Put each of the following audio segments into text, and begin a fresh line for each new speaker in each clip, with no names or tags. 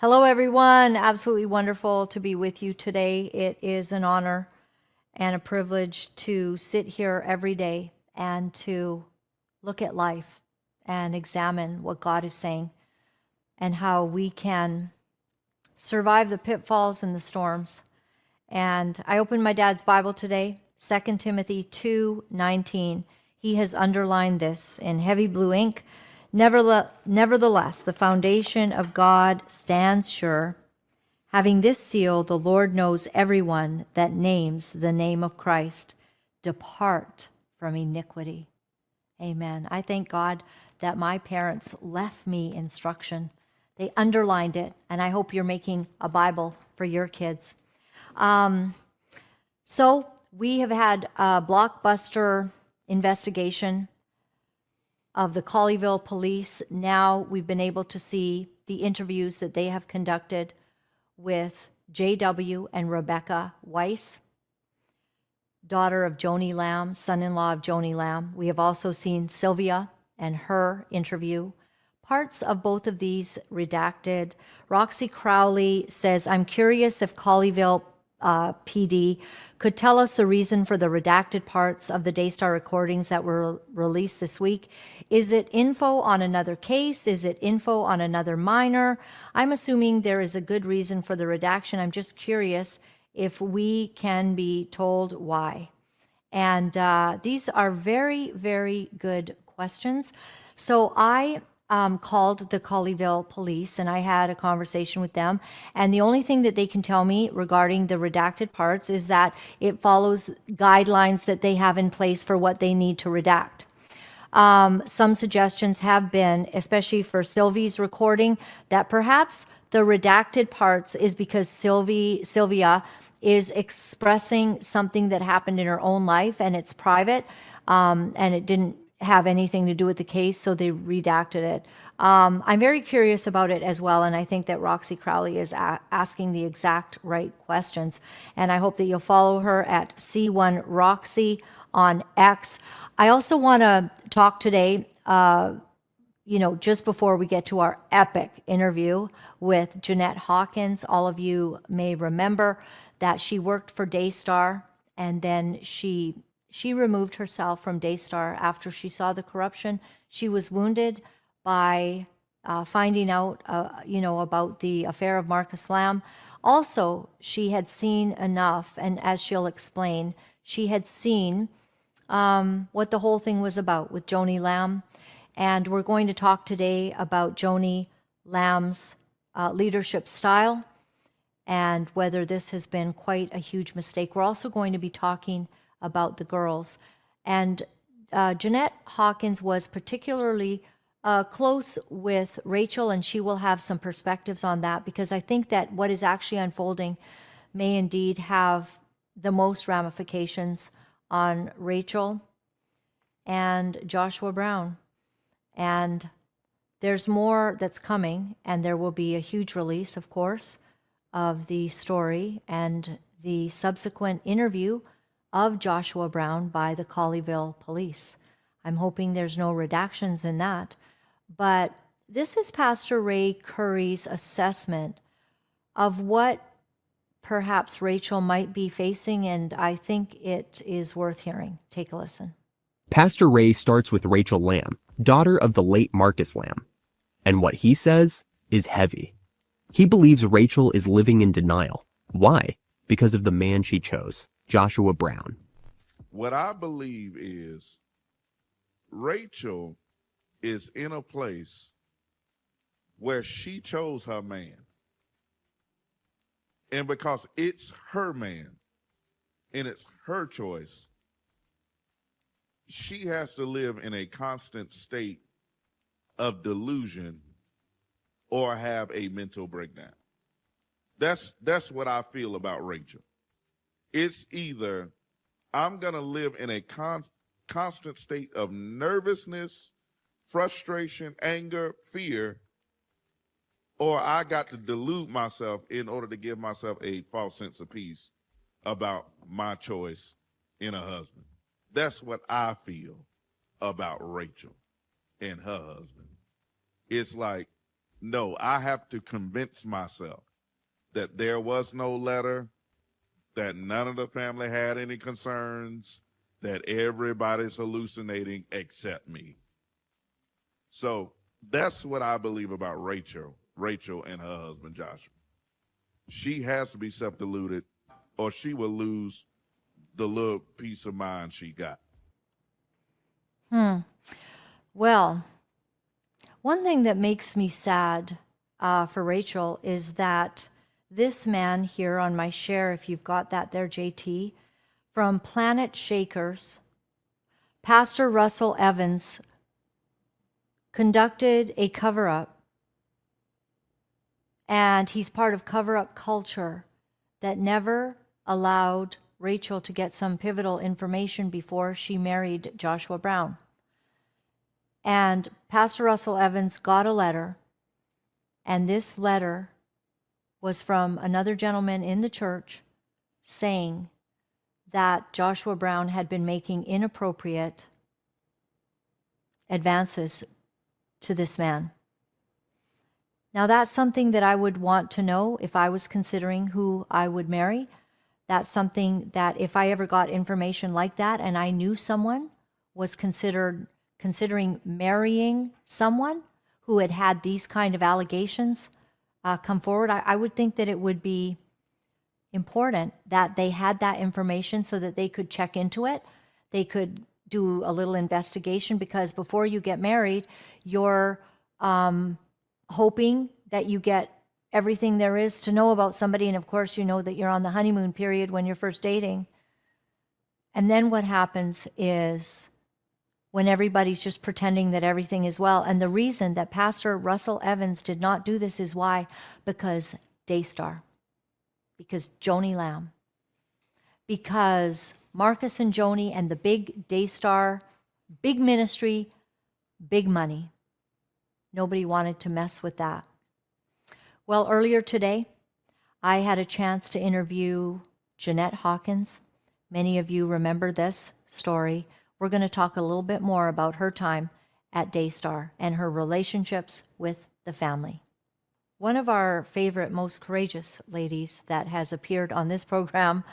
Hello, everyone. Absolutely wonderful to be with you today. It is an honor and a privilege to sit here every day and to look at life and examine what God is saying and how we can survive the pitfalls and the storms. And I opened my dad's Bible today, 2 Timothy 2:19. He has underlined this in heavy blue ink. Nevertheless, the foundation of God stands sure. Having this seal, the Lord knows everyone that names the name of Christ. Depart from iniquity. Amen. I thank God that my parents left me instruction. They underlined it, and I hope you're making a Bible for your kids. So we have had a blockbuster investigation of the Colleyville police. Now we've been able to see the interviews that they have conducted with J.W. and Rebecca Weiss, daughter of Joni Lamb, son-in-law of Joni Lamb. We have also seen Sylvia and her interview. Parts of both of these redacted. Roxy Crowley says, I'm curious if Colleyville PD could tell us the reason for the redacted parts of the Daystar recordings that were released this week. Is it info on another case? Is it info on another minor? I'm assuming there is a good reason for the redaction. I'm just curious if we can be told why. And these are very, very good questions. So I called the Colleyville police and I had a conversation with them. And the only thing that they can tell me regarding the redacted parts is that it follows guidelines that they have in place for what they need to redact. Some suggestions have been, especially for Sylvie's recording, that perhaps the redacted parts is because Sylvia is expressing something that happened in her own life and it's private, and it didn't have anything to do with the case, so they redacted it. I'm very curious about it as well, and I think that Roxy Crowley is asking the exact right questions, and I hope that you'll follow her at C1 Roxy on X. I also want to talk today, just before we get to our epic interview with Jeanette Hawkins. All of you may remember that she worked for Daystar, and then she removed herself from Daystar after she saw the corruption. She was wounded by finding out, about the affair of Marcus Lamb. Also, she had seen enough, and as she'll explain, she had seen what the whole thing was about with Joni Lamb. And we're going to talk today about Joni Lamb's leadership style and whether this has been quite a huge mistake. We're also going to be talking about the girls. And Jeanette Hawkins was particularly close with Rachel, and she will have some perspectives on that, because I think that what is actually unfolding may indeed have the most ramifications on Rachel and Joshua Brown. And there's more that's coming, and there will be a huge release, of course, of the story and the subsequent interview of Joshua Brown by the Colleyville police. I'm hoping there's no redactions in that. But this is Pastor Ray Curry's assessment of what perhaps Rachel might be facing, and I think it is worth hearing. Take a listen.
Pastor Ray starts with Rachel Lamb, daughter of the late Marcus Lamb. And what he says is heavy. He believes Rachel is living in denial. Why? Because of the man she chose, Joshua Brown.
What I believe is Rachel is in a place where she chose her man. And because it's her man and it's her choice, she has to live in a constant state of delusion or have a mental breakdown. That's what I feel about Rachel. It's either I'm going to live in a constant state of nervousness, frustration, anger, fear, or I got to delude myself in order to give myself a false sense of peace about my choice in a husband. That's what I feel about Rachel and her husband. It's like No, I have to convince myself that there was no letter, that none of the family had any concerns, that everybody's hallucinating except me. So that's what I believe about Rachel and her husband Joshua. She has to be self-deluded or she will lose the little peace of mind she got.
Well, one thing that makes me sad for Rachel is that this man here on my share, if you've got that there, JT, from Planet Shakers, Pastor Russell Evans, conducted a cover-up, and he's part of cover-up culture that never allowed Rachel to get some pivotal information before she married Joshua Brown. And Pastor Russell Evans got a letter, and this letter was from another gentleman in the church saying that Joshua Brown had been making inappropriate advances to this man. Now, that's something that I would want to know if I was considering who I would marry. That's something that if I ever got information like that and I knew someone was considering marrying someone who had had these kind of allegations come forward, I would think that it would be important that they had that information so that they could check into it. They could do a little investigation, because before you get married, you're hoping that you get everything there is to know about somebody. And of course, you know that you're on the honeymoon period when you're first dating. And then what happens is when everybody's just pretending that everything is well. And the reason that Pastor Russell Evans did not do this is why? Because Daystar, because Joni Lamb, because Marcus and Joni and the big Daystar, big ministry, big money. Nobody wanted to mess with that. Well, earlier today, I had a chance to interview Jeanette Hawkins. Many of you remember this story. We're going to talk a little bit more about her time at Daystar and her relationships with the family. One of our favorite, most courageous ladies that has appeared on this program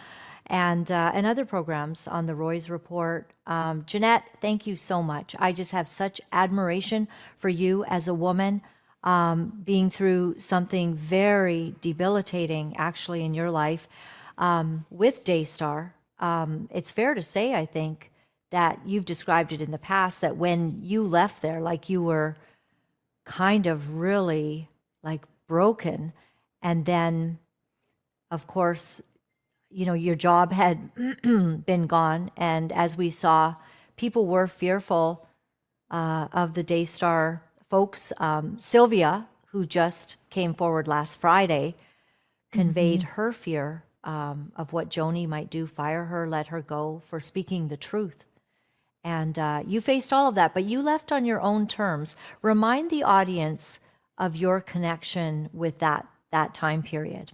and other programs on the Roy's Report. Jeanette, thank you so much. I just have such admiration for you as a woman, being through something very debilitating, actually, in your life with Daystar. It's fair to say, I think, that you've described it in the past, that when you left there, like you were kind of really like broken. And then, of course, you know, your job had been gone. And as we saw, people were fearful of the Daystar folks. Sylvia, who just came forward last Friday, conveyed her fear of what Joni might do, fire her, let her go for speaking the truth. And you faced all of that, but you left on your own terms. Remind the audience of your connection with that time period.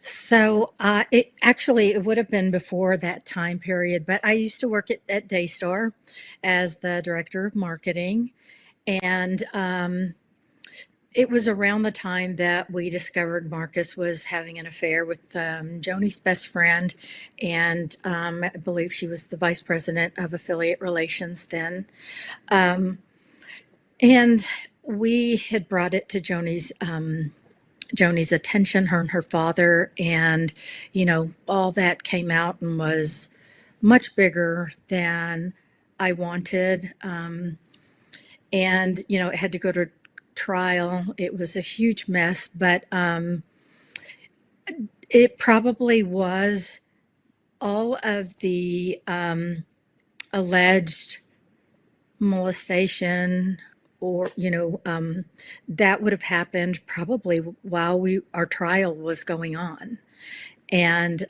So it would have been before that time period, but I used to work at Daystar as the director of marketing. And it was around the time that we discovered Marcus was having an affair with Joni's best friend. And I believe she was the vice president of affiliate relations then. And we had brought it to Joni's attention, her and her father, and, you know, all that came out and was much bigger than I wanted. And, you know, it had to go to trial. It was a huge mess, but it probably was all of the alleged molestation, or, you know, that would have happened probably while our trial was going on. And,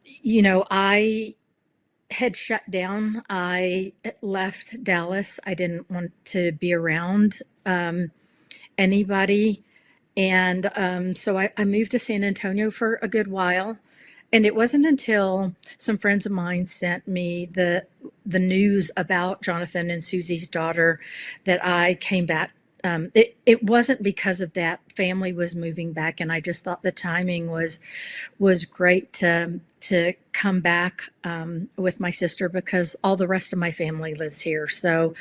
you know, I had shut down. I left Dallas. I didn't want to be around anybody. And so I moved to San Antonio for a good while. And it wasn't until some friends of mine sent me the news about Jonathan and Susie's daughter that I came back. It wasn't because of that. Family was moving back, and I just thought the timing was great to come back with my sister, because all the rest of my family lives here. So,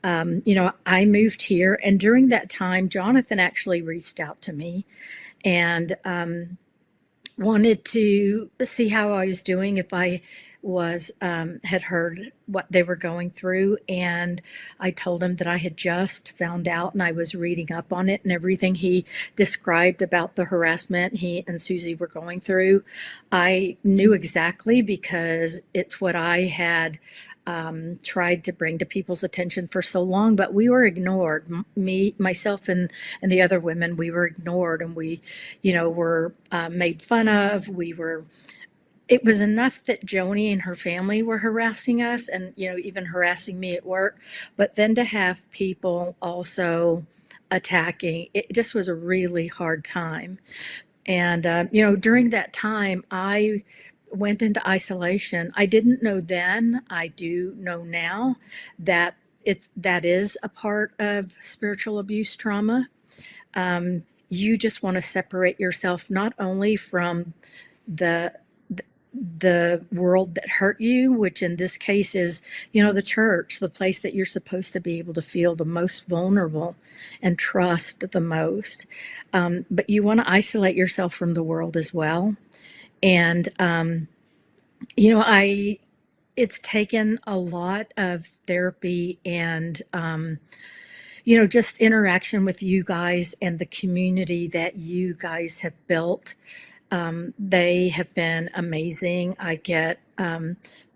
I moved here, and during that time, Jonathan actually reached out to me and wanted to see how I was doing, if I was had heard what they were going through. And I told him that I had just found out, and I was reading up on it, and everything he described about the harassment he and Susie were going through, I knew exactly, because it's what I had tried to bring to people's attention for so long, but we were ignored. Myself, and the other women, we were ignored, and we, were made fun of. It was enough that Joni and her family were harassing us, and, even harassing me at work. But then to have people also attacking, it just was a really hard time. And, during that time, I went into isolation. I didn't know then, I do know now, that that is a part of spiritual abuse trauma. You just want to separate yourself, not only from the the world that hurt you, which in this case is, the church, the place that you're supposed to be able to feel the most vulnerable and trust the most. But you want to isolate yourself from the world as well. And, it's taken a lot of therapy and, just interaction with you guys and the community that you guys have built. They have been amazing. I get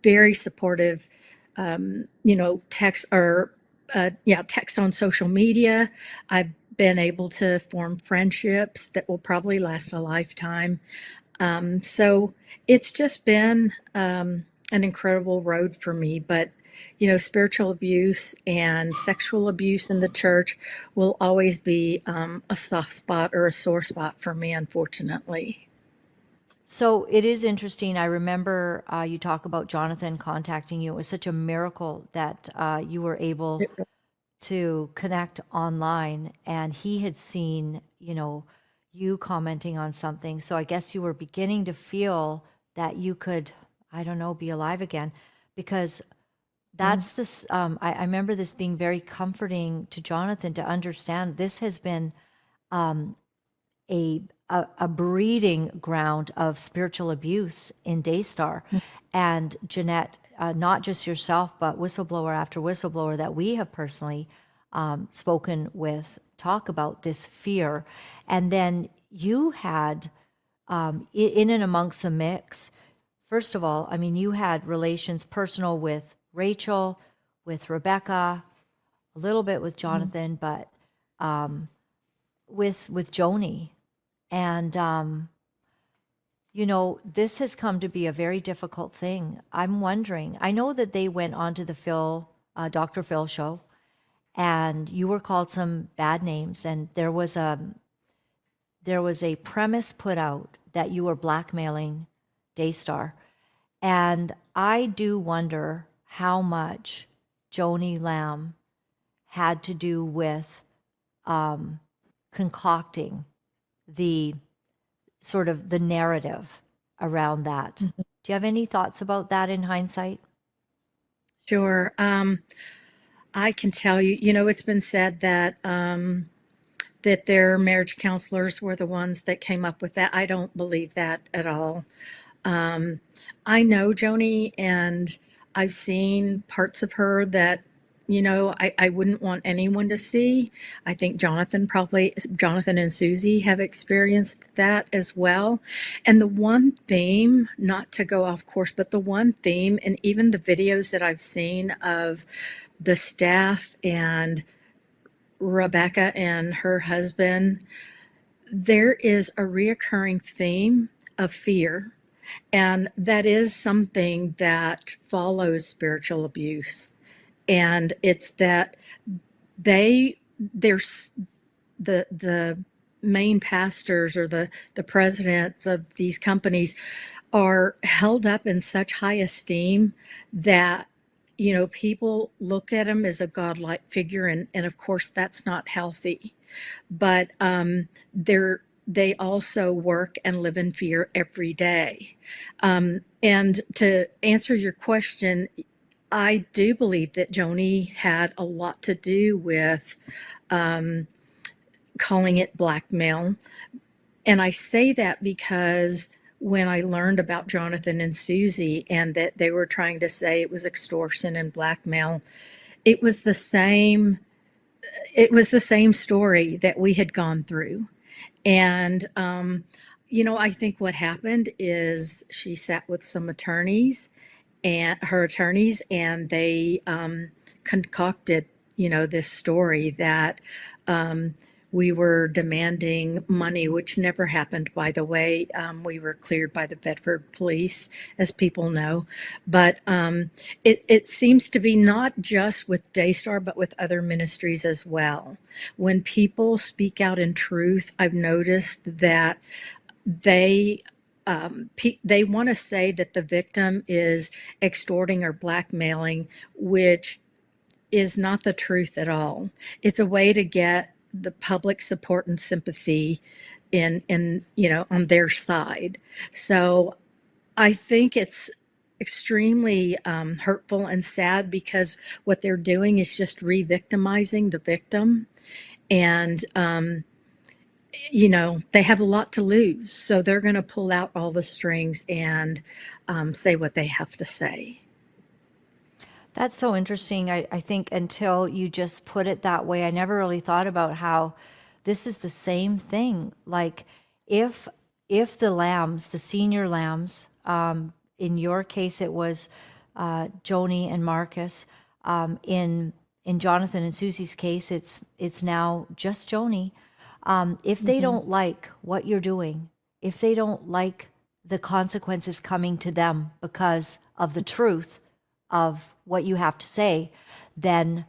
very supportive, text text on social media. I've been able to form friendships that will probably last a lifetime. So it's just been an incredible road for me. But, spiritual abuse and sexual abuse in the church will always be a soft spot or a sore spot for me, unfortunately.
So it is interesting. I remember you talk about Jonathan contacting you. It was such a miracle that you were able to connect online, and he had seen, you commenting on something. So I guess you were beginning to feel that you could, I don't know, be alive again, because that's this. I remember this being very comforting to Jonathan to understand this has been a breeding ground of spiritual abuse in Daystar. And Jeanette, not just yourself, but whistleblower after whistleblower that we have personally spoken with, talk about this fear. And then you had, in and amongst the mix, first of all, I mean, you had relations personal with Rachel, with Rebecca, a little bit with Jonathan, but with Joni. And, this has come to be a very difficult thing. I'm wondering, I know that they went on to the Dr. Phil show, and you were called some bad names, and there was a premise put out that you were blackmailing Daystar. And I do wonder how much Joni Lamb had to do with concocting the sort of the narrative around that. Do you have any thoughts about that in hindsight?
Sure. I can tell you, it's been said that that their marriage counselors were the ones that came up with that. I don't believe that at all. I know Joni, and I've seen parts of her that, I wouldn't want anyone to see. I think Jonathan and Susie have experienced that as well. And the one theme, not to go off course, but the one theme, and even the videos that I've seen of the staff and Rebecca and her husband, there is a reoccurring theme of fear. And that is something that follows spiritual abuse. And it's that there's the main pastors or the presidents of these companies are held up in such high esteem that, people look at him as a godlike figure, and of course that's not healthy. But they also work and live in fear every day. And to answer your question, I do believe that Joni had a lot to do with calling it blackmail. And I say that because when I learned about Jonathan and Susie and that they were trying to say it was extortion and blackmail, it was the same story that we had gone through. And I think what happened is she sat with some attorneys and her attorneys, and they concocted, this story that we were demanding money, which never happened, by the way. We were cleared by the Bedford police, as people know. But it seems to be not just with Daystar, but with other ministries as well. When people speak out in truth, I've noticed that they want to say that the victim is extorting or blackmailing, which is not the truth at all. It's a way to get the public support and sympathy in on their side. So I think it's extremely hurtful and sad, because what they're doing is just re-victimizing the victim. And they have a lot to lose, so they're going to pull out all the strings and say what they have to say.
That's so interesting. I think until you just put it that way, I never really thought about how this is the same thing. Like if the lambs, the senior lambs, in your case it was Joni and Marcus, in Jonathan and Susie's case it's now just Joni. If they don't like what you're doing, if they don't like the consequences coming to them because of the truth of what you have to say, then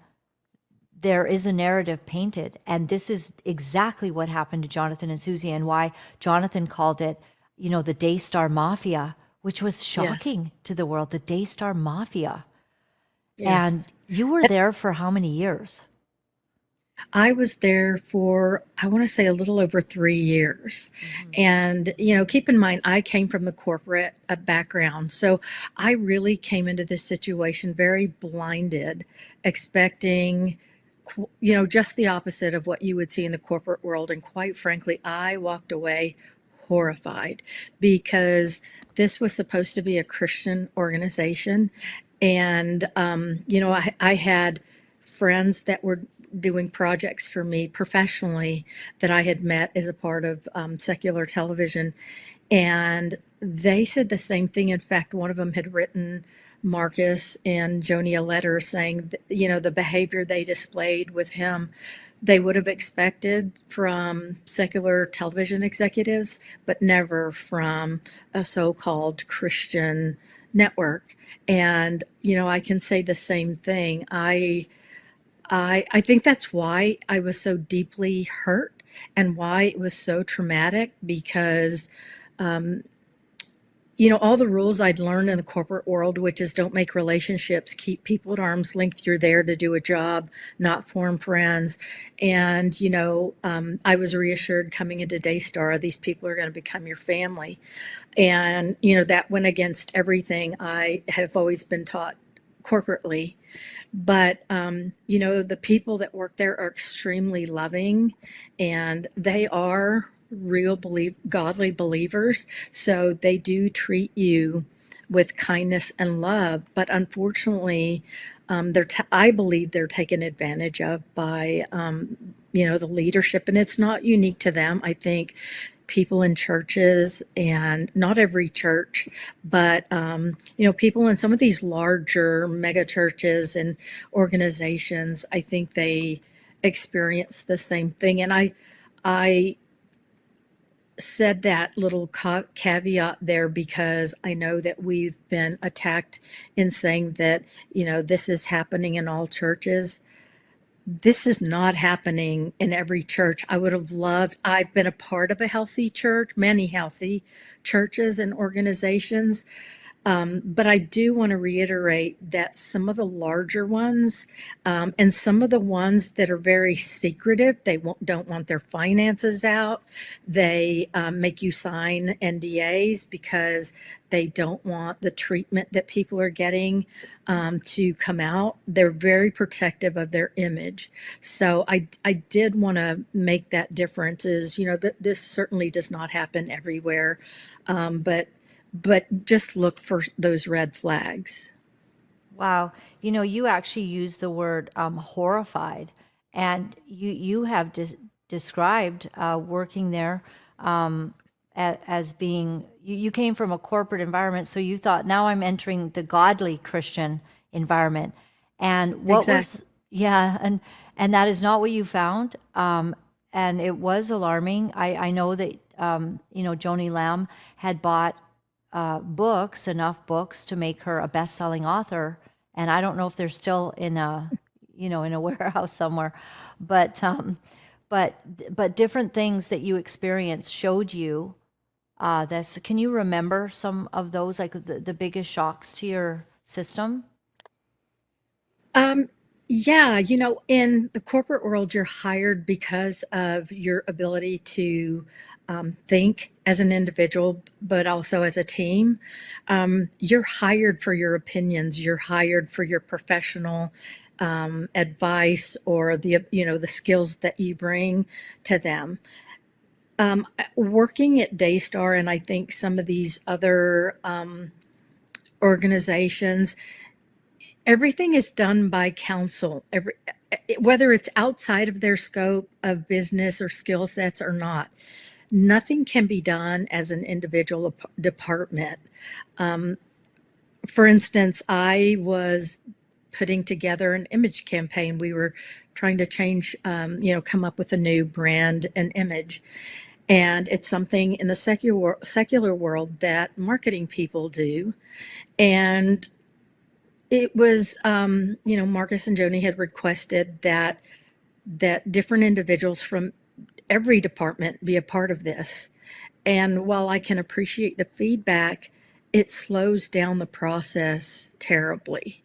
there is a narrative painted. And this is exactly what happened to Jonathan and Susie, and why Jonathan called it, the Daystar Mafia, which was shocking to the world, the Daystar Mafia.
Yes.
And you were there for how many years?
I was there for, I want to say, a little over 3 years. And, keep in mind, I came from the corporate background. So I really came into this situation very blinded, expecting, just the opposite of what you would see in the corporate world. And quite frankly, I walked away horrified, because this was supposed to be a Christian organization. And, I had friends that were doing projects for me professionally that I had met as a part of secular television. And they said the same thing. In fact, one of them had written Marcus and Joni a letter saying that, the behavior they displayed with him, they would have expected from secular television executives, but never from a so-called Christian network. And, I can say the same thing. I think that's why I was so deeply hurt and why it was so traumatic, because, all the rules I'd learned in the corporate world, which is don't make relationships, keep people at arm's length. You're there to do a job, not form friends. And, I was reassured coming into Daystar, these people are going to become your family. And, that went against everything I have always been taught corporately. But, the people that work there are extremely loving, and they are real godly believers. So they do treat you with kindness and love. But unfortunately, I believe they're taken advantage of by, the leadership. And it's not unique to them. I think people in churches, and not every church, but people in some of these larger mega churches and organizations, I think they experience the same thing. And I said that little caveat there because I know that we've been attacked in saying that this is happening in all churches. this is not happening in every church. I would have loved, I've been a part of a healthy church, many healthy churches and organizations. But I do want to reiterate that some of the larger ones, and some of the ones that are very secretive, don't want their finances out. They make you sign NDAs because they don't want the treatment that people are getting to come out. They're very protective of their image. So I did want to make that difference. Is, that this certainly does not happen everywhere, but just look for those red flags.
Wow. You actually used the word horrified, and you have described working there as being, you came from a corporate environment, so you thought, now I'm entering the godly Christian environment. And
Exactly.
yeah, and that is not what you found. And it was alarming. I know that, Joni Lamb had bought enough books to make her a best-selling author, and I don't know if they're still in a warehouse somewhere, but different things that you experienced showed you this. Can you remember some of those, like the biggest shocks to your system?
Um, yeah, in the corporate world, you're hired because of your ability to think as an individual, but also as a team. You're hired for your opinions. You're hired for your professional advice, or the skills that you bring to them. Working at Daystar, and I think some of these other organizations, everything is done by counsel. Whether it's outside of their scope of business or skill sets or not, nothing can be done as an individual department. For instance, I was putting together an image campaign. We were trying to change, come up with a new brand and image. And it's something in the secular world that marketing people do. And it was, Marcus and Joni had requested that different individuals from every department be a part of this. And while I can appreciate the feedback, it slows down the process terribly.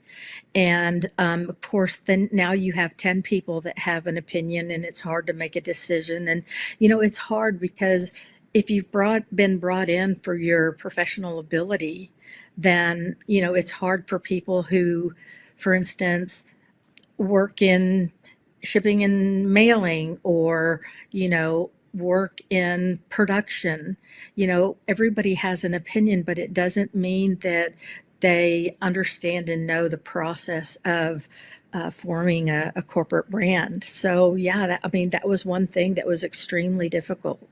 And of course, then now you have 10 people that have an opinion, and it's hard to make a decision. And, it's hard because if you've been brought in for your professional ability, then, it's hard for people who, for instance, work in shipping and mailing, or, work in production. Everybody has an opinion, but it doesn't mean that they understand and know the process of forming a corporate brand. So yeah, that was one thing that was extremely difficult.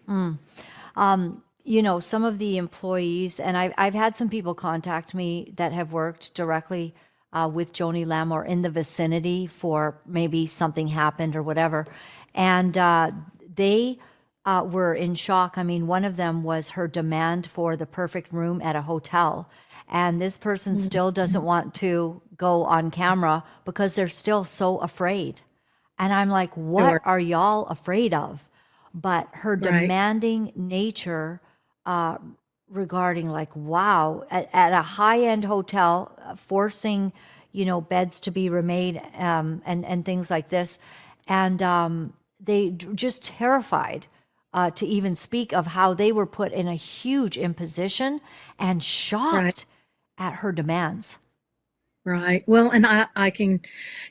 Some of the employees, and I've had some people contact me that have worked directly with Joni Lamb or in the vicinity for maybe something happened or whatever. And they were in shock. I mean, one of them was her demand for the perfect room at a hotel. And this person still doesn't want to go on camera because they're still so afraid. And I'm like, what
Sure.
are y'all afraid of? But her
Right.
demanding nature regarding, like, wow, at a high-end hotel, forcing, beds to be remade, and things like this. And just terrified to even speak of how they were put in a huge imposition, and
Right.
shocked at her demands.
Right. Well, and I can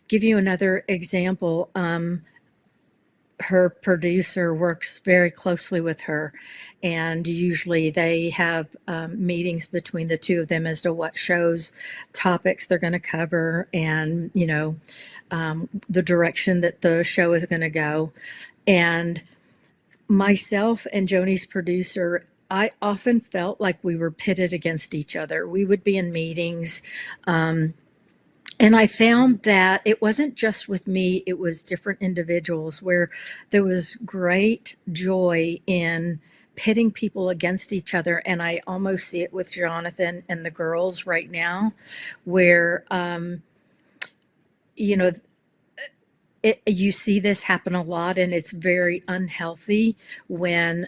give you another example. Her producer works very closely with her, and usually they have meetings between the two of them as to what shows, topics they're going to cover, and the direction that the show is going to go. And myself and Joni's producer, I often felt like we were pitted against each other. We would be in meetings, and I found that it wasn't just with me, it was different individuals, where there was great joy in pitting people against each other. And I almost see it with Jonathan and the girls right now, where, you know, you see this happen a lot, and it's very unhealthy when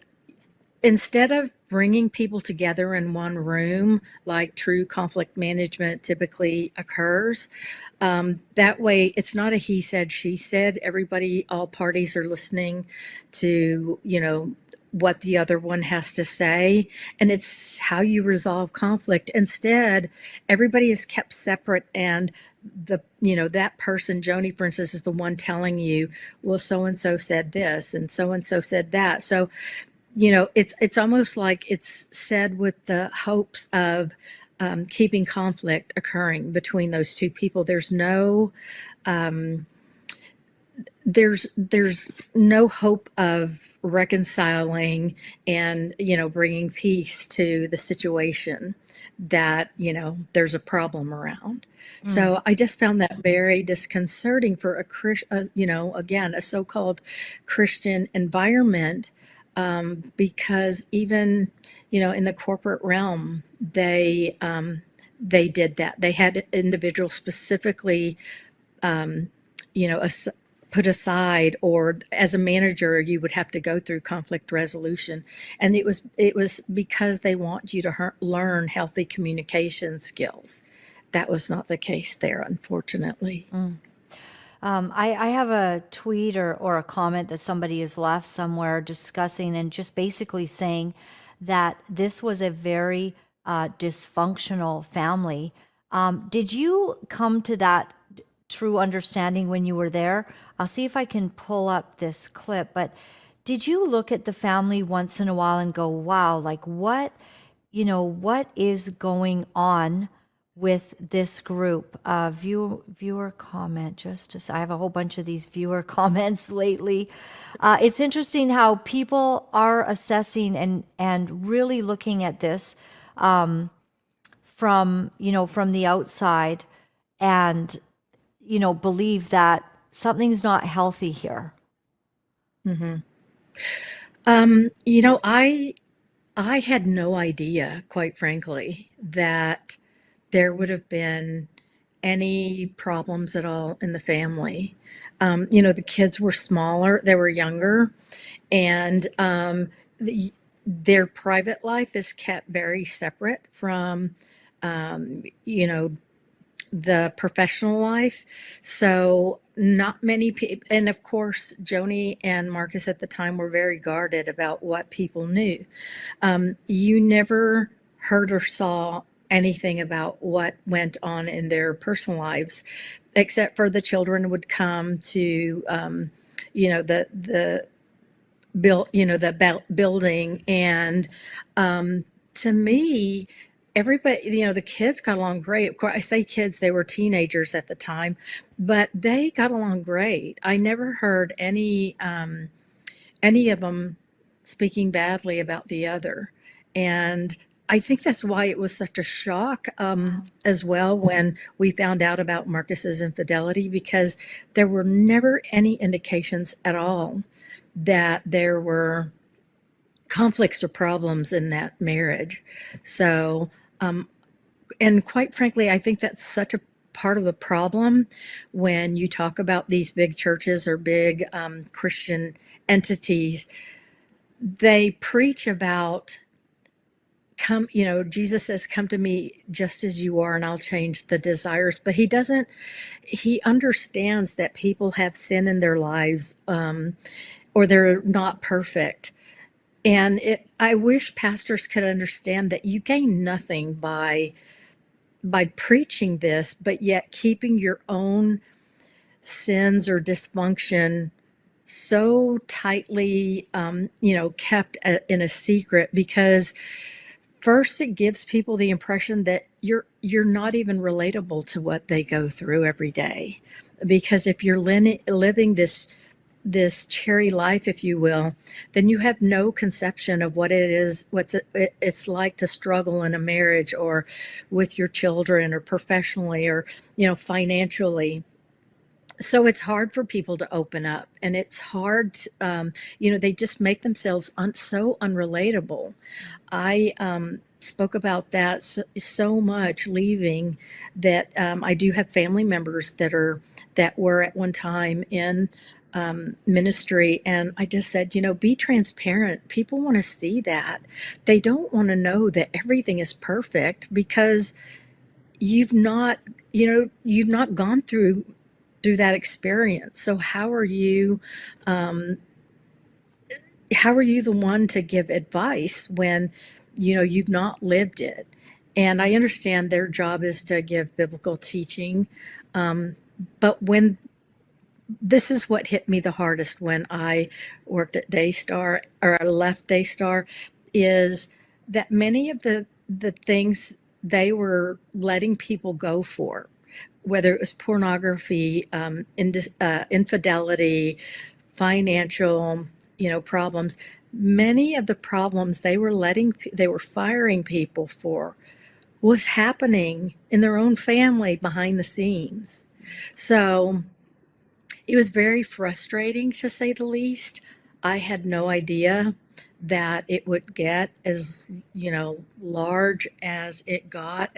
instead of bringing people together in one room, like true conflict management typically occurs, that way it's not a he said, she said. Everybody, all parties are listening to, what the other one has to say, and it's how you resolve conflict. Instead, everybody is kept separate, and that person, Joni, for instance, is the one telling you, well, so and so said this and so said that. So it's almost like it's said with the hopes of keeping conflict occurring between those two people. There's no hope of reconciling and bringing peace to the situation that there's a problem around. So I just found that very disconcerting for again, a so-called Christian environment. Because even, in the corporate realm, they did that. They had individuals specifically, put aside, or as a manager, you would have to go through conflict resolution. And it was because they want you to learn healthy communication skills. That was not the case there, unfortunately.
I have a tweet or a comment that somebody has left somewhere discussing and just basically saying that this was a very dysfunctional family. Did you come to that true understanding when you were there? I'll see if I can pull up this clip, but did you look at the family once in a while and go, wow, like what is going on with this group? Viewer comment, I have a whole bunch of these viewer comments lately. It's interesting how people are assessing and really looking at this from the outside, and believe that something's not healthy here.
I had no idea, quite frankly, that there would have been any problems at all in the family. The kids were smaller, they were younger, and their private life is kept very separate from, the professional life. So not many people, and of course, Joni and Marcus at the time were very guarded about what people knew. You never heard or saw anything about what went on in their personal lives, except for the children would come to, the building, and to me, everybody, the kids got along great. Of course, I say kids, they were teenagers at the time, but they got along great. I never heard any of them speaking badly about the other. And I think that's why it was such a shock as well when we found out about Marcus's infidelity, because there were never any indications at all that there were conflicts or problems in that marriage. So, and quite frankly, I think that's such a part of the problem when you talk about these big churches or big Christian entities. They preach about Jesus says, come to me just as you are and I'll change the desires. But he understands that people have sin in their lives, or they're not perfect. And I wish pastors could understand that you gain nothing by preaching this, but yet keeping your own sins or dysfunction so tightly, kept in a secret, because first it gives people the impression that you're not even relatable to what they go through every day. Because if you're living this cherry life, if you will, then you have no conception of what it's like to struggle in a marriage, or with your children, or professionally, or financially. So it's hard for people to open up, and it's hard. They just make themselves so unrelatable. spoke about that so much leaving that I do have family members that were at one time in ministry, and I just said, be transparent. People want to see that. They don't want to know that everything is perfect because you've not gone through that experience. So um, how are you the one to give advice when you've not lived it? And I understand their job is to give biblical teaching, but when this is what hit me the hardest when I worked at Daystar, or I left Daystar, is that many of the things they were letting people go for, whether it was pornography, infidelity, financial, problems. Many of the problems they were firing people for was happening in their own family behind the scenes. So it was very frustrating, to say the least. I had no idea that it would get as, large as it got,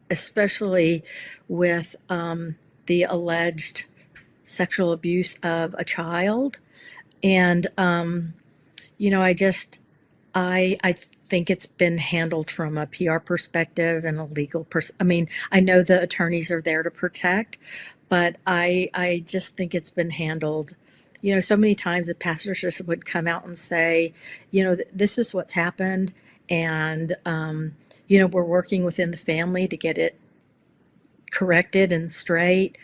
especially with the alleged sexual abuse of a child. And, I think it's been handled from a PR perspective and a legal I mean, I know the attorneys are there to protect, but I just think it's been handled. So many times the pastors just would come out and say, this is what's happened, and we're working within the family to get it corrected and straight.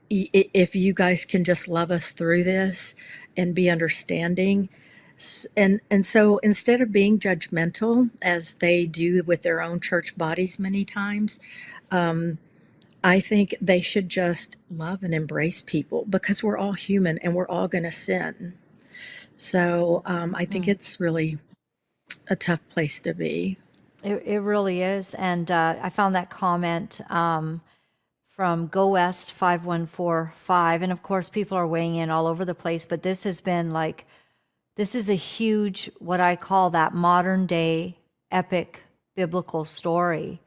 If you guys can just love us through this and be understanding. And so instead of being judgmental, as they do with their own church bodies many times, I think they should just love and embrace people, because we're all human and we're all going to sin. So I think it's really a tough place to be.
It really is. And I found that comment from Go West 5145. And of course, people are weighing in all over the place, but this has been like, this is a huge, what I call that modern day epic biblical story.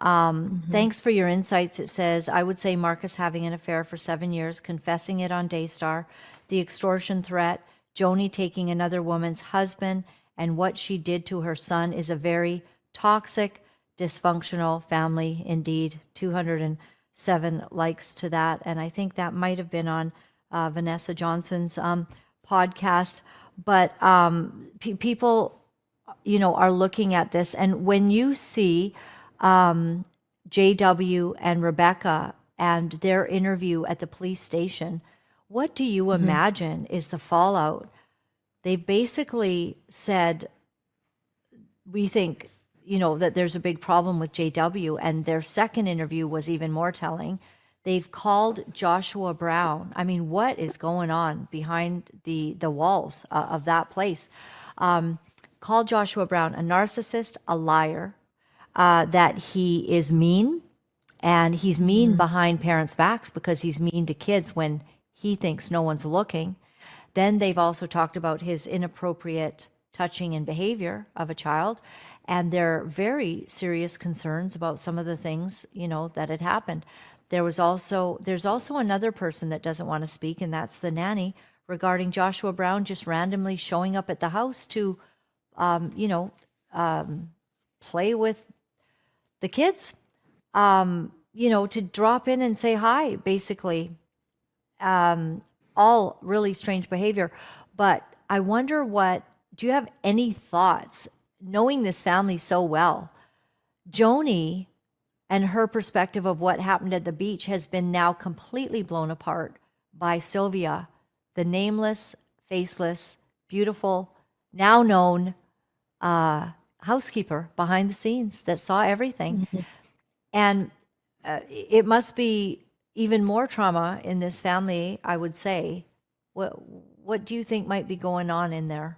Thanks for your insights. It says, I would say Marcus having an affair for 7 years, confessing it on Daystar, the extortion threat, Joni taking another woman's husband, and what she did to her son is a very toxic, dysfunctional family indeed. 207 likes to that. And I think that might have been on Vanessa Johnson's podcast. But people, are looking at this. And when you see JW and Rebecca and their interview at the police station, what do you imagine is the fallout? They basically said, we think, that there's a big problem with JW, and their second interview was even more telling. They've called Joshua Brown. I mean, what is going on behind the walls of that place? Called Joshua Brown a narcissist, a liar, that he is mean, and he's mean behind parents' backs because he's mean to kids when he thinks no one's looking. Then they've also talked about his inappropriate touching and behavior of a child, and their very serious concerns about some of the things, that had happened. There's also another person that doesn't want to speak, and that's the nanny, regarding Joshua Brown just randomly showing up at the house to, play with the kids, to drop in and say hi, basically. All really strange behavior. But I wonder, do you have any thoughts, knowing this family so well? Joni and her perspective of what happened at the beach has been now completely blown apart by Sylvia, the nameless, faceless, beautiful, now known housekeeper behind the scenes that saw everything. And it must be even more trauma in this family, I would say. What do you think might be going on in there?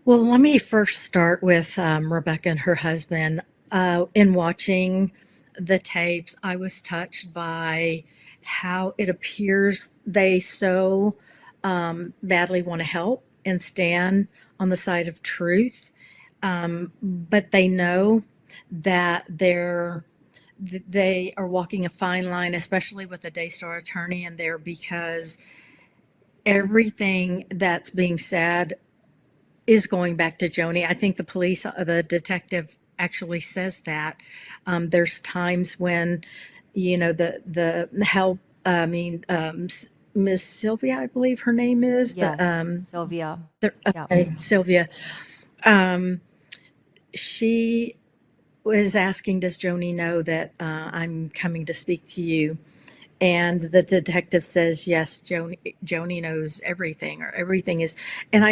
Well, let me first start with Rebecca and her husband. In watching the tapes, I was touched by how it appears they so badly want to help and stand on the side of truth. but they know that they are walking a fine line, especially with a Daystar attorney in there, because everything that's being said is going back to Joni. I think the detective actually says that. There's times when, the help, Miss Sylvia, I believe her name is,
Yes, Sylvia. Yeah.
okay, Sylvia, she was asking, does Joni know that I'm coming to speak to you? And the detective says, yes, Joni knows everything, or everything is. And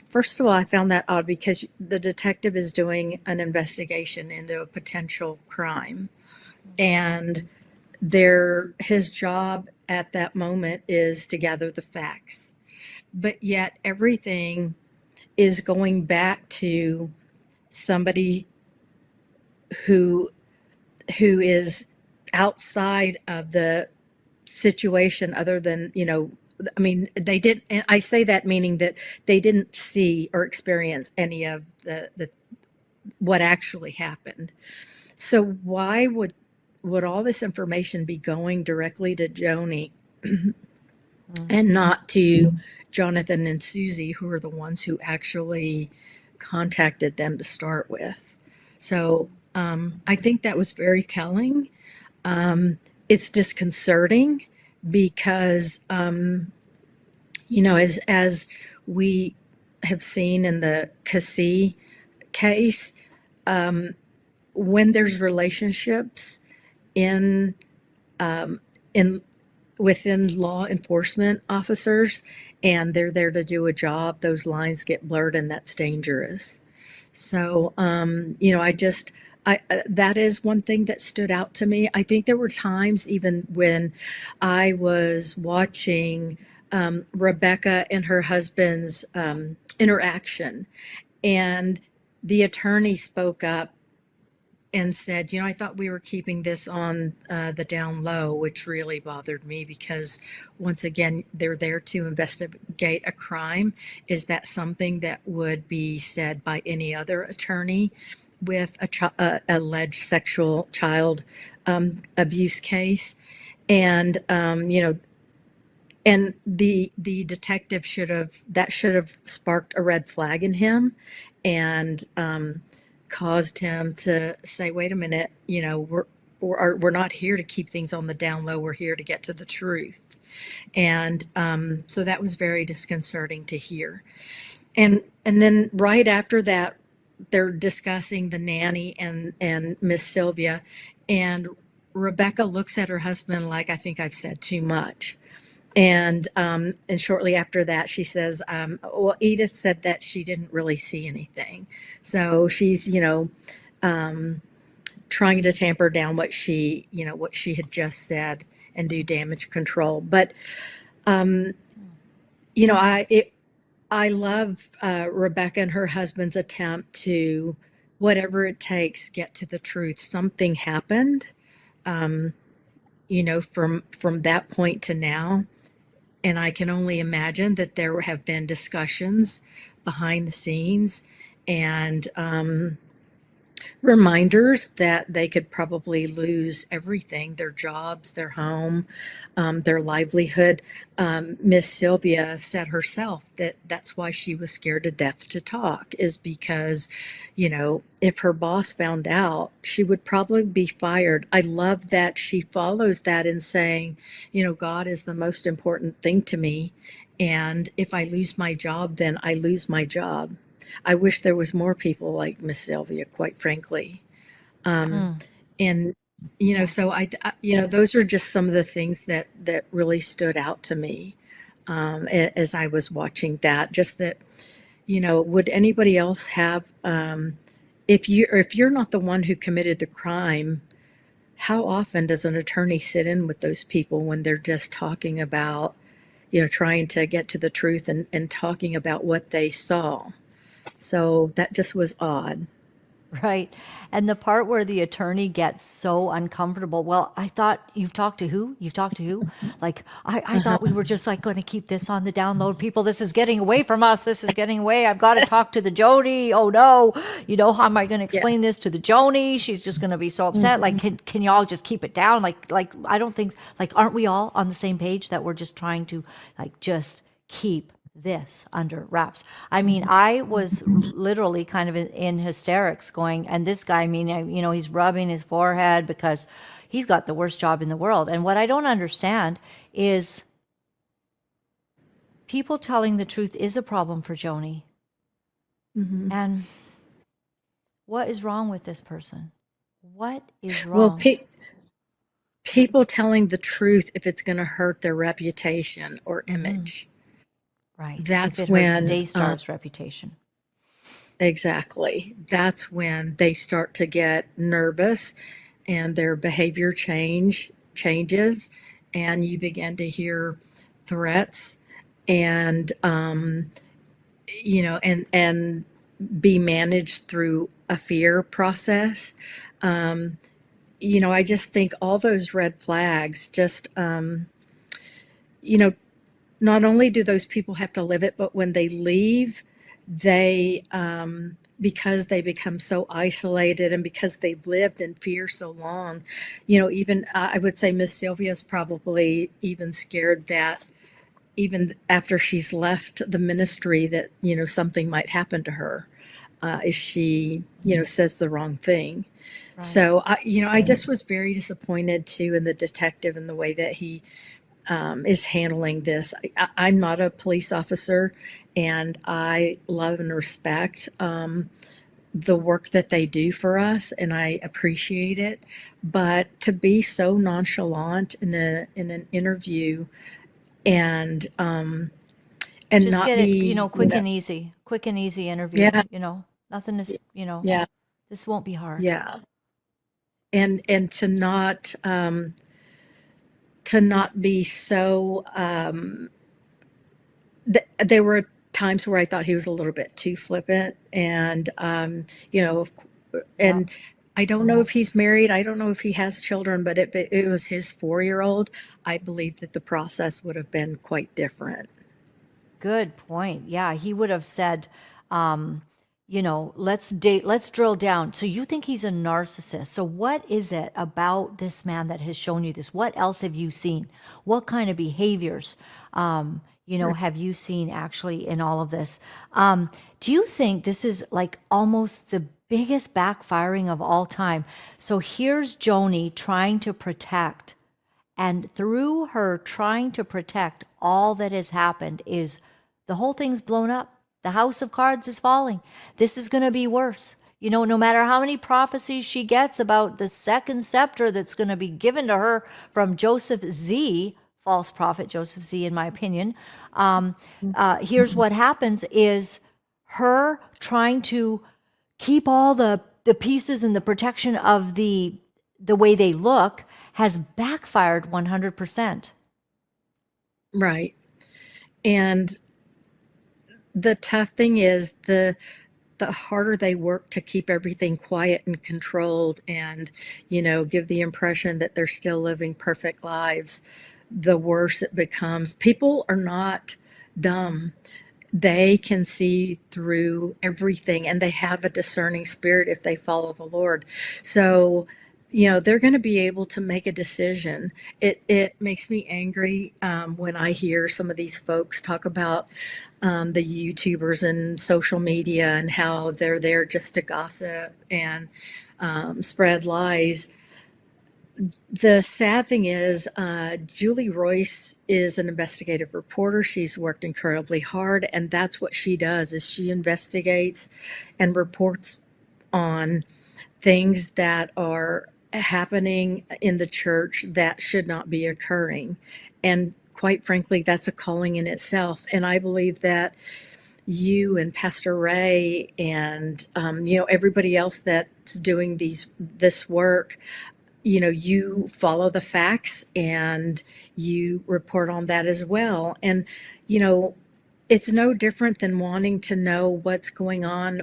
first of all, I found that odd because the detective is doing an investigation into a potential crime. And his job at that moment is to gather the facts. But yet everything is going back to somebody who is outside of the situation, other than, they didn't, and I say that meaning that they didn't see or experience any of the what actually happened. So why would all this information be going directly to Joni and not to Jonathan and Susie, who are the ones who actually contacted them to start with? So I think that was very telling. It's disconcerting because, as we have seen in the Cassie case, when there's relationships in in within law enforcement officers and they're there to do a job, those lines get blurred, and that's dangerous. So, that is one thing that stood out to me. I think there were times even when I was watching Rebecca and her husband's interaction, and the attorney spoke up and said, I thought we were keeping this on the down low, which really bothered me because, once again, they're there to investigate a crime. Is that something that would be said by any other attorney with a alleged sexual child abuse case? And, and the detective should have sparked a red flag in him, and caused him to say, wait a minute, we're not here to keep things on the down low. We're here to get to the truth. And so that was very disconcerting to hear. And then right after that, they're discussing the nanny and Miss Sylvia, and Rebecca looks at her husband like, I think I've said too much. And shortly after that, she says, well, Edith said that she didn't really see anything. So she's, trying to tamper down what she had just said and do damage control. But, I love Rebecca and her husband's attempt to, whatever it takes, get to the truth. Something happened, from that point to now. And I can only imagine that there have been discussions behind the scenes and reminders that they could probably lose everything, their jobs, their home, their livelihood. Miss Sylvia said herself that that's why she was scared to death to talk, is because, if her boss found out, she would probably be fired. I love that she follows that in saying, God is the most important thing to me. And if I lose my job, then I lose my job. I wish there was more people like Miss Sylvia, quite frankly. And, so those are just some of the things that really stood out to me as I was watching that. Just that, would anybody else have, if you're not the one who committed the crime, how often does an attorney sit in with those people when they're just talking about, trying to get to the truth and talking about what they saw? So that just was odd.
Right. And the part where the attorney gets so uncomfortable. Well, I thought you've talked to who? You've talked to who? Like, I thought we were just like going to keep this on the download. People, this is getting away from us. This is getting away. I've got to talk to the Joni. Oh no. How am I going to
Yeah.
explain this to the Joni? She's just going to be so upset. Like, can y'all just keep it down? Like, I don't think, like, aren't we all on the same page that we're just trying to like, just keep this under wraps? I mean, I was literally kind of in hysterics going, and this guy, I mean, he's rubbing his forehead because he's got the worst job in the world. And what I don't understand is people telling the truth is a problem for Joni. And what is wrong with this person? What is
Well,
wrong?
people telling the truth if it's going to hurt their reputation or image.
Right.
That's
If it
when,
hurts Daystar's reputation.
exactly. That's when they start to get nervous and their behavior changes, and you begin to hear threats and, and be managed through a fear process. I just think all those red flags just, you know, not only do those people have to live it, but when they leave, they, because they become so isolated and because they've lived in fear so long, even I would say Miss Sylvia's probably even scared that even after she's left the ministry that, something might happen to her if she, says the wrong thing.
Right.
So, I just was very disappointed too in the detective and the way that he is handling this. I'm not a police officer, and I love and respect the work that they do for us, and I appreciate it. But to be so nonchalant in an interview and
Just
not
get it,
be,
quick and easy interview,
yeah,
nothing is,
yeah,
this won't be hard.
yeah, and to not be so there were times where I thought he was a little bit too flippant, and
Yeah.
and I don't know if he's married. I don't know if he has children, but if it was his 4-year-old, I believe that the process would have been quite different.
Good point. Yeah, he would have said, let's drill down. So you think he's a narcissist. So what is it about this man that has shown you this? What else have you seen? What kind of behaviors, have you seen actually in all of this? Do you think this is like almost the biggest backfiring of all time? So here's Joni trying to protect, and through her trying to protect, all that has happened is the whole thing's blown up. The house of cards is falling. This is going to be worse. No matter how many prophecies she gets about the second scepter that's going to be given to her from Joseph Z, false prophet Joseph Z, in my opinion, here's what happens is her trying to keep all the pieces and the protection of the way they look has backfired 100%.
Right. And the tough thing is the harder they work to keep everything quiet and controlled and, give the impression that they're still living perfect lives, the worse it becomes. People are not dumb. They can see through everything, and they have a discerning spirit if they follow the Lord. So, they're going to be able to make a decision. It makes me angry when I hear some of these folks talk about the YouTubers and social media and how they're there just to gossip and spread lies. The sad thing is, Julie Royce is an investigative reporter. She's worked incredibly hard, and that's what she does, is she investigates and reports on things that are happening in the church that should not be occurring. And quite frankly, that's a calling in itself. And I believe that you and Pastor Ray and everybody else that's doing this work, you follow the facts and you report on that as well. And it's no different than wanting to know what's going on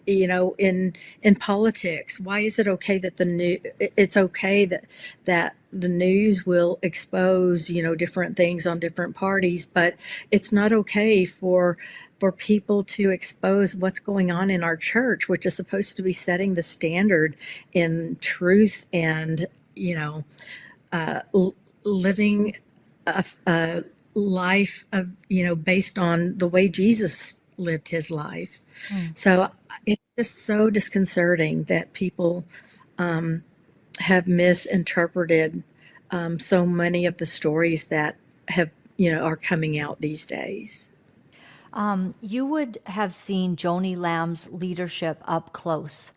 in politics, why is it okay that it's okay that the news will expose, different things on different parties, but it's not okay for people to expose what's going on in our church, which is supposed to be setting the standard in truth and, living a life of, based on the way Jesus lived his life. So it's just so disconcerting that people have misinterpreted so many of the stories that are coming out these days.
You would have seen Joni Lamb's leadership up close.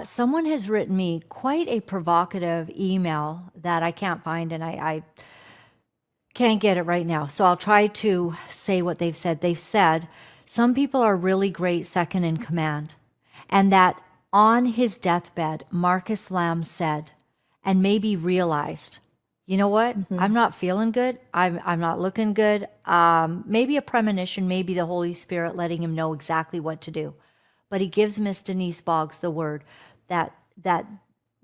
Someone has written me quite a provocative email that I can't find, and I can't get it right now. So I'll try to say what they've said. They've said, some people are really great second in command, and that on his deathbed, Marcus Lamb said, and maybe realized, you know what? I'm not feeling good. I'm not looking good. Maybe a premonition, maybe the Holy Spirit letting him know exactly what to do. But he gives Miss Denise Boggs the word that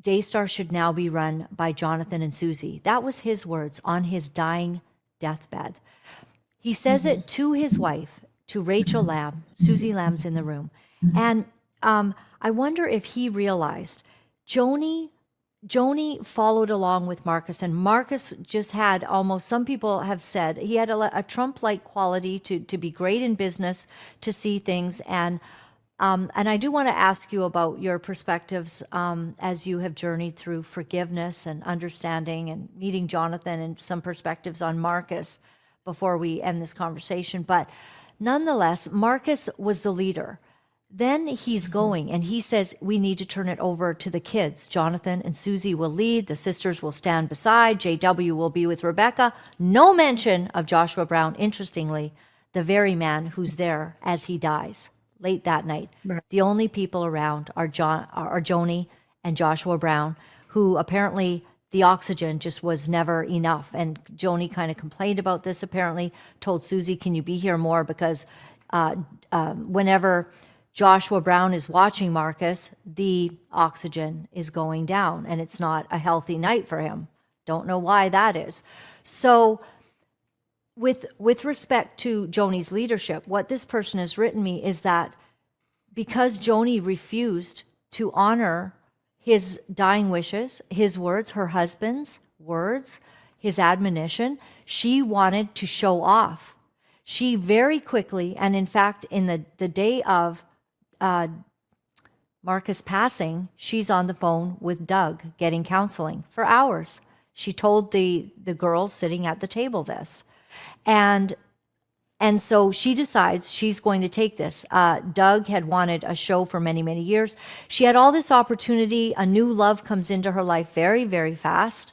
Daystar should now be run by Jonathan and Susie. That was his words on his dying deathbed. He says it to his wife, to Rachel Lamb. Susie Lamb's in the room. And I wonder if he realized Joni followed along with Marcus, and Marcus just had almost, some people have said, he had a Trump-like quality to be great in business, to see things. And I do want to ask you about your perspectives as you have journeyed through forgiveness and understanding and meeting Jonathan, and some perspectives on Marcus before we end this conversation. But nonetheless, Marcus was the leader. Then he's going and he says, we need to turn it over to the kids. Jonathan and Susie will lead. The sisters will stand beside. JW will be with Rebecca. No mention of Joshua Brown. Interestingly, the very man who's there as he dies late that night.
Right.
The only people around are Joni and Joshua Brown, who apparently the oxygen just was never enough. And Joni kind of complained about this, apparently, told Susie, can you be here more? Because whenever Joshua Brown is watching Marcus, the oxygen is going down, and it's not a healthy night for him. Don't know why that is. So with respect to Joni's leadership, what this person has written me is that because Joni refused to honor his dying wishes, his words, her husband's words, his admonition, she wanted to show off. She very quickly, and in fact, in the day of Marcus passing, she's on the phone with Doug getting counseling for hours. She told the girls sitting at the table this. And so she decides she's going to take this. Doug had wanted a show for many, many years. She had all this opportunity. A new love comes into her life very, very fast.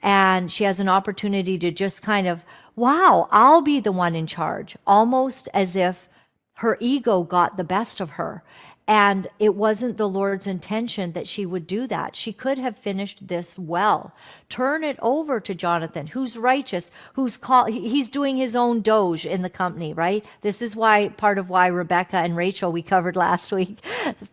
And she has an opportunity to just kind of, wow, I'll be the one in charge, almost as if her ego got the best of her. And it wasn't the Lord's intention that she would do that. She could have finished this well. Turn it over to Jonathan, who's righteous, he's doing his own doge in the company, right? This is why, part of why Rebecca and Rachel, we covered last week,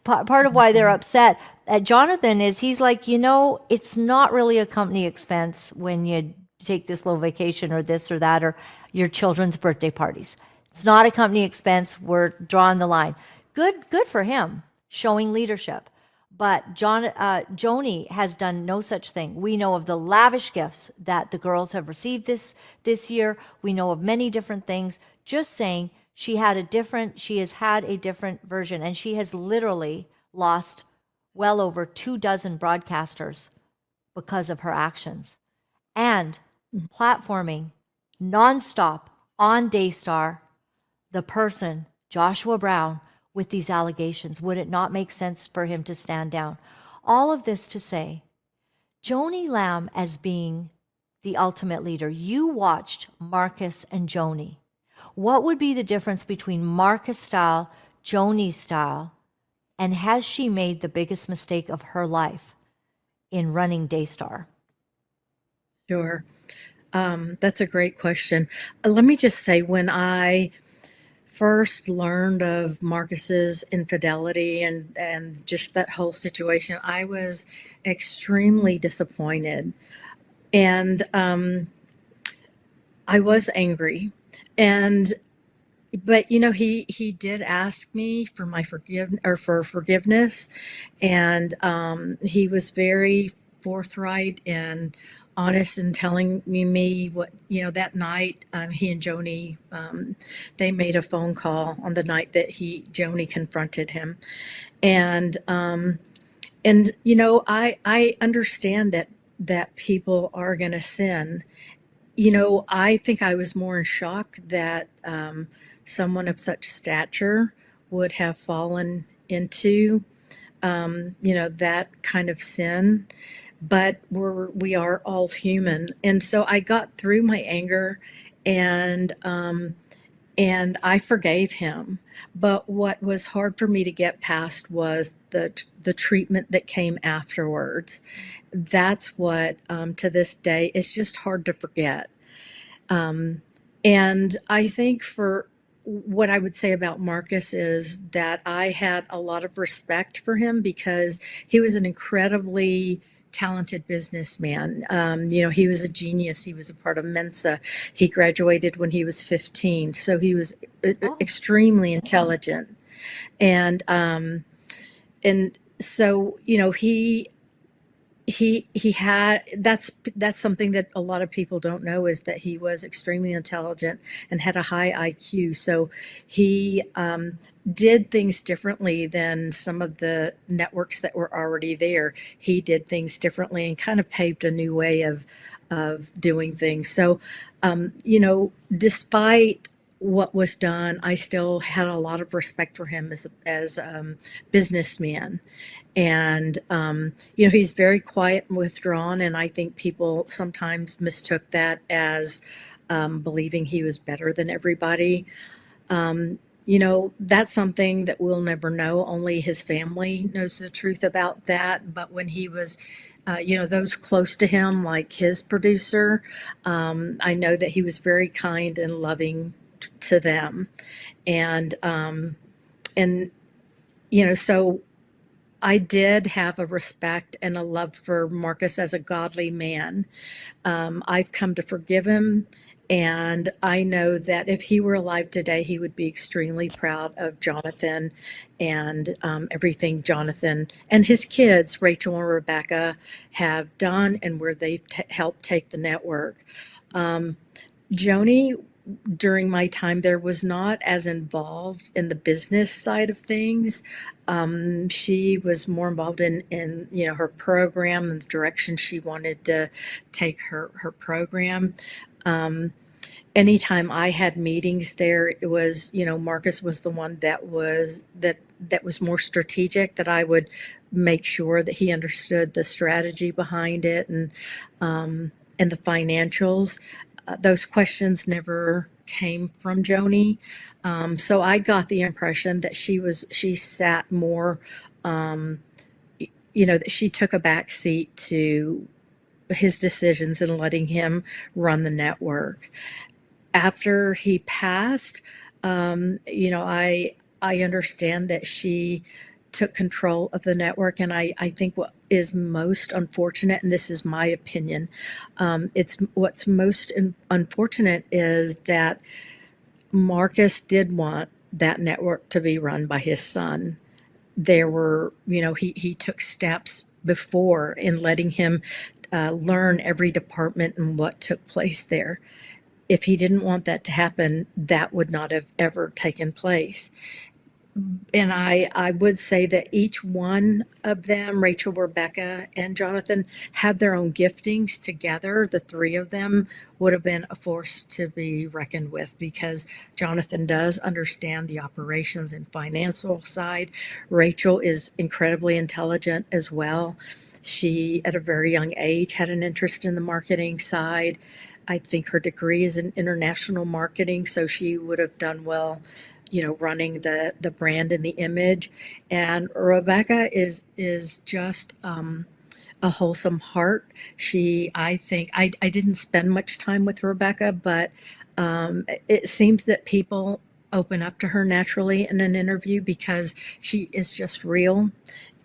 part of why they're upset at Jonathan is he's like, it's not really a company expense when you take this little vacation or this or that, or your children's birthday parties. It's not a company expense. We're drawing the line. Good for him, showing leadership. But Joni has done no such thing. We know of the lavish gifts that the girls have received this year. We know of many different things. Just saying, she has had a different version, and she has literally lost well over 24 broadcasters because of her actions. And platforming nonstop on Daystar the person, Joshua Brown, with these allegations. Would it not make sense for him to stand down? All of this to say, Joni Lamb as being the ultimate leader, you watched Marcus and Joni. What would be the difference between Marcus' style, Joni's style, and has she made the biggest mistake of her life in running Daystar?
Sure. That's a great question. Let me just say, when I first learned of Marcus's infidelity and just that whole situation, I was extremely disappointed. And I was angry. And but he did ask me for my forgiveness, and he was very forthright and honest in telling me what that night. He and Joni, they made a phone call on the night that Joni confronted him, and I understand that people are going to sin. I think I was more in shock that someone of such stature would have fallen into, that kind of sin. But we are all human, and so I got through my anger, and I forgave him. But what was hard for me to get past was the treatment that came afterwards. That's what, to this day, it's just hard to forget. And I think for what I would say about Marcus is that I had a lot of respect for him because he was an incredibly talented businessman. He was a genius. He was a part of Mensa. He graduated when he was 15, so he was extremely intelligent. And so he had that's something that a lot of people don't know, is that he was extremely intelligent and had a high IQ. So he did things differently than some of the networks that were already there. He did things differently and kind of paved a new way of doing things. So despite what was done, I still had a lot of respect for him as a businessman. And, he's very quiet and withdrawn. And I think people sometimes mistook that as believing he was better than everybody. That's something that we'll never know. Only his family knows the truth about that. But when he was, those close to him, like his producer, I know that he was very kind and loving to them. And so I did have a respect and a love for Marcus as a godly man. I've come to forgive him, and I know that if he were alive today, he would be extremely proud of Jonathan and everything Jonathan and his kids, Rachel and Rebecca, have done and where they've helped take the network. Joni, during my time there, was not as involved in the business side of things. She was more involved in her program and the direction she wanted to take her program. Anytime I had meetings there, it was, Marcus was the one that was more strategic, that I would make sure that he understood the strategy behind it and the financials. Those questions never came from Joni. So I got the impression that she sat more, that she took a back seat to his decisions and letting him run the network. After he passed, I understand that she took control of the network. And I think what is most unfortunate, and this is my opinion, what's most unfortunate is that Marcus did want that network to be run by his son. There were, he took steps before in letting him learn every department and what took place there. If he didn't want that to happen, that would not have ever taken place. And I would say that each one of them, Rachel, Rebecca, and Jonathan, have their own giftings. Together, the three of them would have been a force to be reckoned with, because Jonathan does understand the operations and financial side. Rachel is incredibly intelligent as well. She, at a very young age, had an interest in the marketing side. I think her degree is in international marketing, so she would have done well, running the brand and the image. And Rebecca is just a wholesome heart. I think I didn't spend much time with Rebecca, but it seems that people open up to her naturally in an interview because she is just real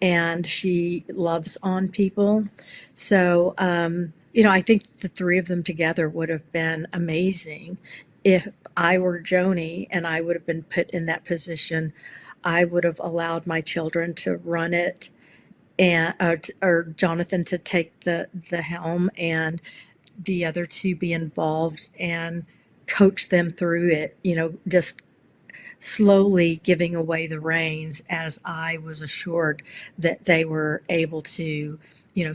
and she loves on people. So, I think the three of them together would have been amazing. If I were Joni and I would have been put in that position, I would have allowed my children to run it and or Jonathan to take the helm and the other two be involved and coach them through it, just slowly giving away the reins as I was assured that they were able to,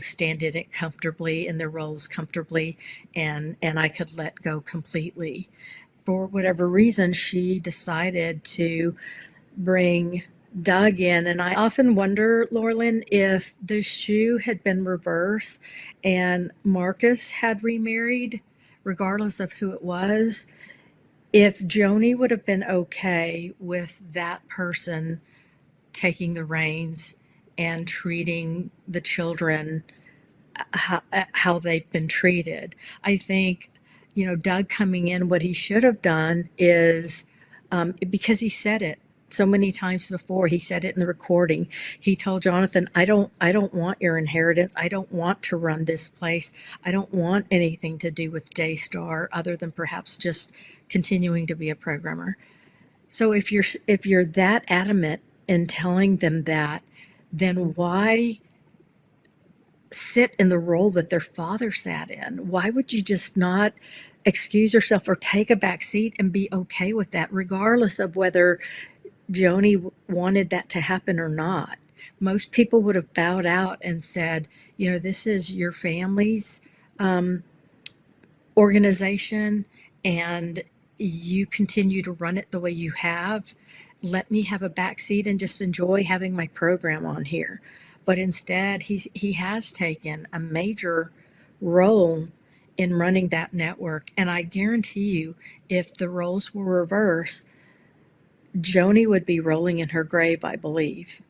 stand in it comfortably in their roles comfortably and I could let go completely. For whatever reason, she decided to bring Doug in. And I often wonder, Laura-Lynn, if the shoe had been reversed and Marcus had remarried, regardless of who it was, if Joni would have been okay with that person taking the reins and treating the children how they've been treated. I think, Doug coming in, what he should have done is, because he said it so many times before, he said it in the recording. He told Jonathan, I don't want your inheritance. I don't want to run this place. I don't want anything to do with Daystar other than perhaps just continuing to be a programmer. So if you're that adamant in telling them that, then why sit in the role that their father sat in? Why would you just not excuse yourself or take a back seat and be okay with that, regardless of whether Joni wanted that to happen or not? Most people would have bowed out and said, this is your family's organization and you continue to run it the way you have. Let me have a back seat and just enjoy having my program on here. But instead, he has taken a major role in running that network. And I guarantee you, if the roles were reversed, Joni would be rolling in her grave, I believe.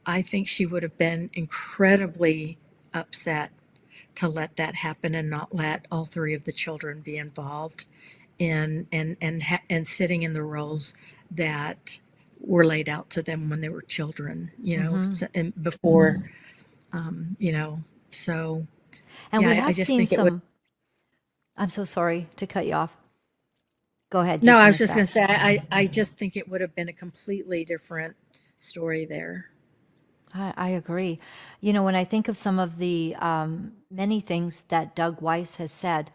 I think she would have been incredibly upset to let that happen and not let all three of the children be involved in and sitting in the roles that were laid out to them when they were children, so, and before, so
And
yeah,
we have
I just
seen
think it would.
I'm so sorry to cut you off. Go ahead. You
No, I was
finish
just going to
that.
say, I just think it would have been a completely different story there.
I agree. When I think of some of the many things that Doug Weiss has said,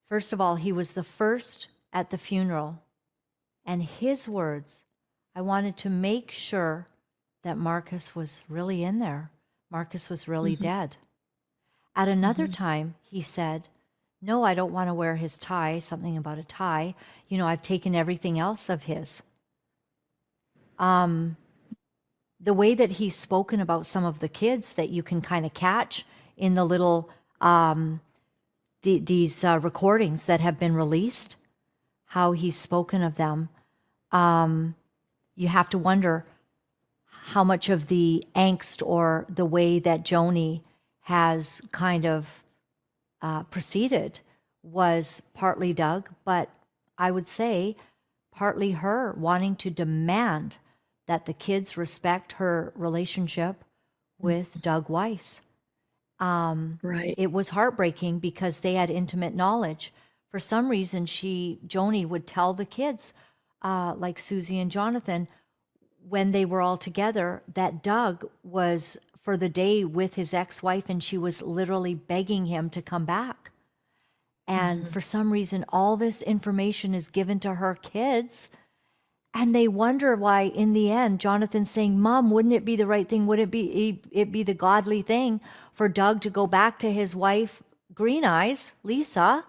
first of all, he was the first at the funeral. And his words, I wanted to make sure that Marcus was really in there. Marcus was really dead. At another time, he said, no, I don't want to wear his tie, something about a tie. I've taken everything else of his. The way that he's spoken about some of the kids that you can kind of catch in the little, these recordings that have been released, how he's spoken of them, you have to wonder how much of the angst or the way that Joni has kind of proceeded was partly Doug, but I would say partly her wanting to demand that the kids respect her relationship with Doug Weiss.
Right.
It was heartbreaking because they had intimate knowledge. For some reason, Joni would tell the kids, like Susie and Jonathan, when they were all together, that Doug was for the day with his ex-wife and she was literally begging him to come back. And for some reason, all this information is given to her kids. And they wonder why, in the end, Jonathan's saying, Mom, wouldn't it be the right thing? Would it be the godly thing for Doug to go back to his wife, Green Eyes, Lisa,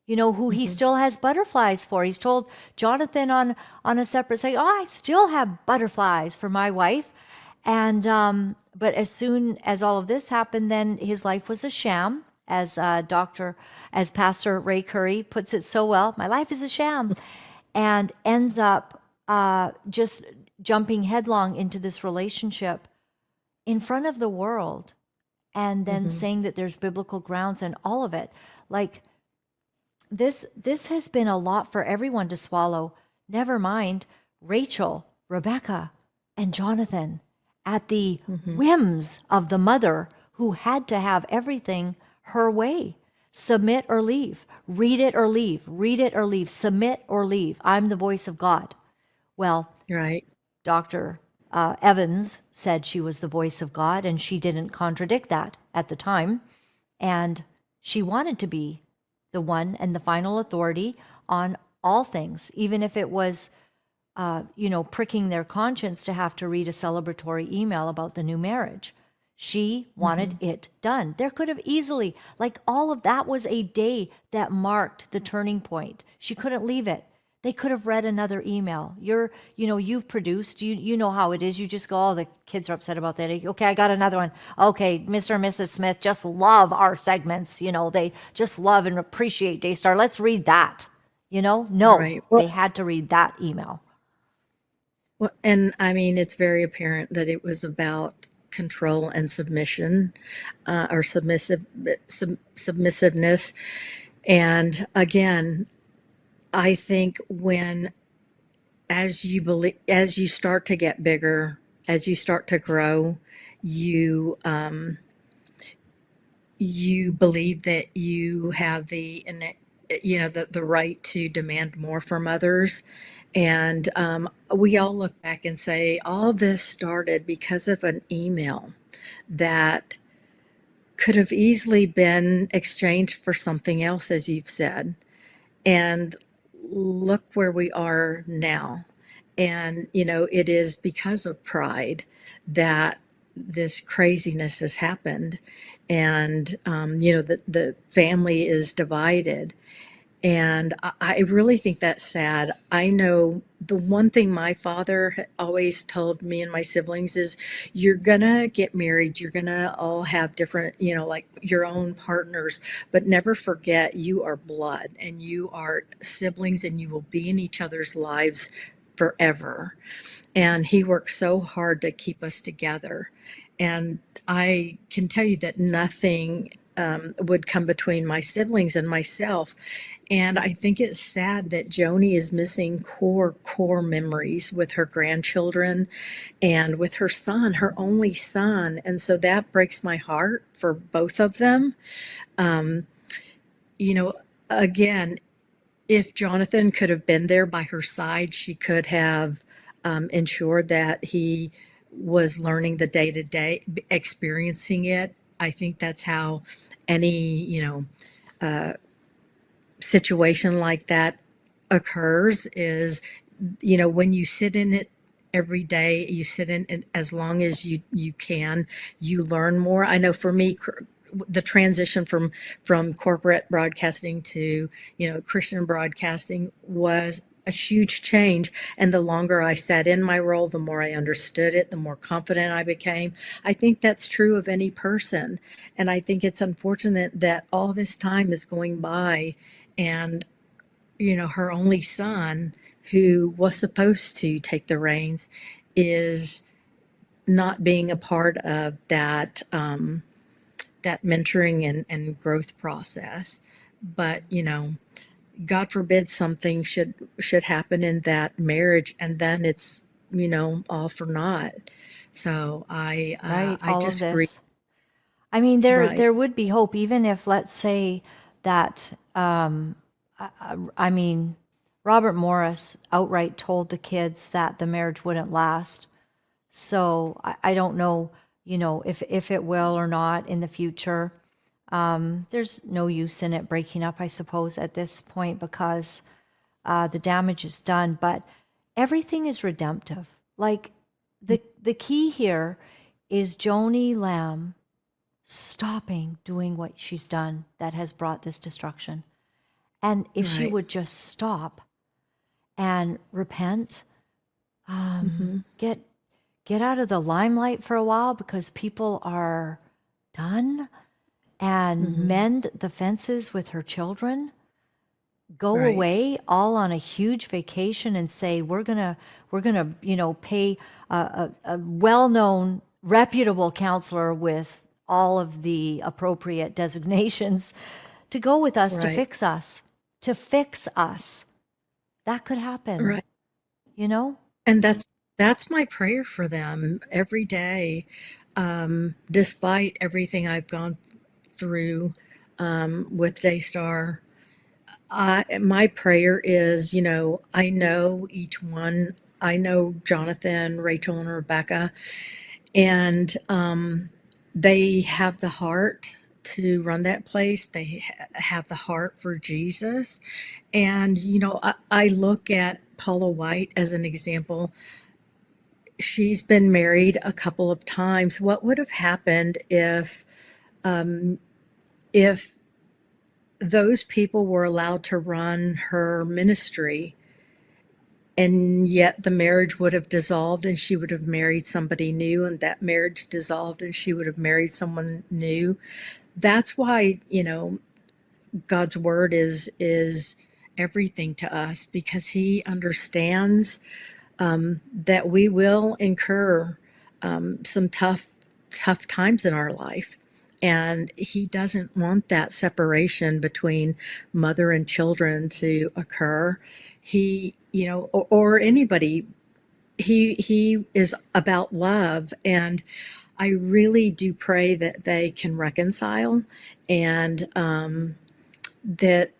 who he still has butterflies for? He's told Jonathan on a separate site, I still have butterflies for my wife. And but as soon as all of this happened, then his life was a sham, as Pastor Ray Curry puts it so well. My life is a sham, and ends up just jumping headlong into this relationship in front of the world, and then saying that there's biblical grounds and all of it. Like this has been a lot for everyone to swallow, Never mind Rachel, Rebecca, and Jonathan at the whims of the mother who had to have everything her way. Submit or leave. Read it or leave. Read it or leave. Submit or leave. I'm the voice of God. Well,
Right.
Dr. Evans said she was the voice of God, and she didn't contradict that at the time. And she wanted to be the one and the final authority on all things, even if it was, pricking their conscience to have to read a celebratory email about the new marriage. She wanted it done. There could have easily, like all of that was a day that marked the turning point. She couldn't leave it. They could have read another email. You've produced, you know how it is. You just go, oh, the kids are upset about that. Okay, I got another one. Okay, Mr. and Mrs. Smith just love our segments. They just love and appreciate Daystar. Let's read that. No,
Right. Well,
they had to read that email.
well, and I mean, it's very apparent that it was about control and submission, or submissiveness. And again, I think as you start to get bigger, as you start to grow, you believe that you have the right to demand more from others. And we all look back and say, all this started because of an email that could have easily been exchanged for something else, as you've said. And look where we are now. And, it is because of pride that this craziness has happened. And, the family is divided. And I really think that's sad. I know the one thing my father always told me and my siblings is you're going to get married. You're going to all have different, like your own partners, but never forget you are blood and you are siblings and you will be in each other's lives forever. And he worked so hard to keep us together. And I can tell you that nothing would come between my siblings and myself. And I think it's sad that Joni is missing core memories with her grandchildren and with her son, her only son. And so that breaks my heart for both of them. Again, if Jonathan could have been there by her side, she could have ensured that he was learning the day-to-day, experiencing it. I think that's how any, situation like that occurs is, when you sit in it every day, you sit in it as long as you can, you learn more. I know for me, the transition from corporate broadcasting to, Christian broadcasting was a huge change. And the longer I sat in my role, the more I understood it, the more confident I became. I think that's true of any person. And I think it's unfortunate that all this time is going by and, her only son, who was supposed to take the reins, is not being a part of that, that mentoring and growth process. But, God forbid something should happen in that marriage, and then it's all for naught. So
Right,
I
all of
just grieve.
this. I mean, there
Right,
there would be hope, even if, let's say that, I mean, Robert Morris outright told the kids that the marriage wouldn't last. So I don't know, if it will or not in the future. There's no use in it breaking up, I suppose, at this point, because the damage is done. But everything is redemptive. Like the key here is Joni Lamb stopping doing what she's done that has brought this destruction. And if she
right.
would just stop and repent, get out of the limelight for a while, because people are done, and mend the fences with her children, go
Right,
away all on a huge vacation and say, we're gonna pay a well-known reputable counselor with all of the appropriate designations to go with us to
right,
fix us. That could happen.
right.
you know?
And that's my prayer for them every day, despite everything I've gone through with Daystar. My prayer is, I know each one. I know Jonathan, Rachel, and Rebecca, and they have the heart to run that place. They have the heart for Jesus. And, I look at Paula White as an example. She's been married a couple of times. What would have happened if those people were allowed to run her ministry, and yet the marriage would have dissolved and she would have married somebody new, and that marriage dissolved and she would have married someone new? That's why, God's word is everything to us, because he understands that we will incur some tough times in our life. And he doesn't want that separation between mother and children to occur. He, or anybody, he is about love. And I really do pray that they can reconcile, and that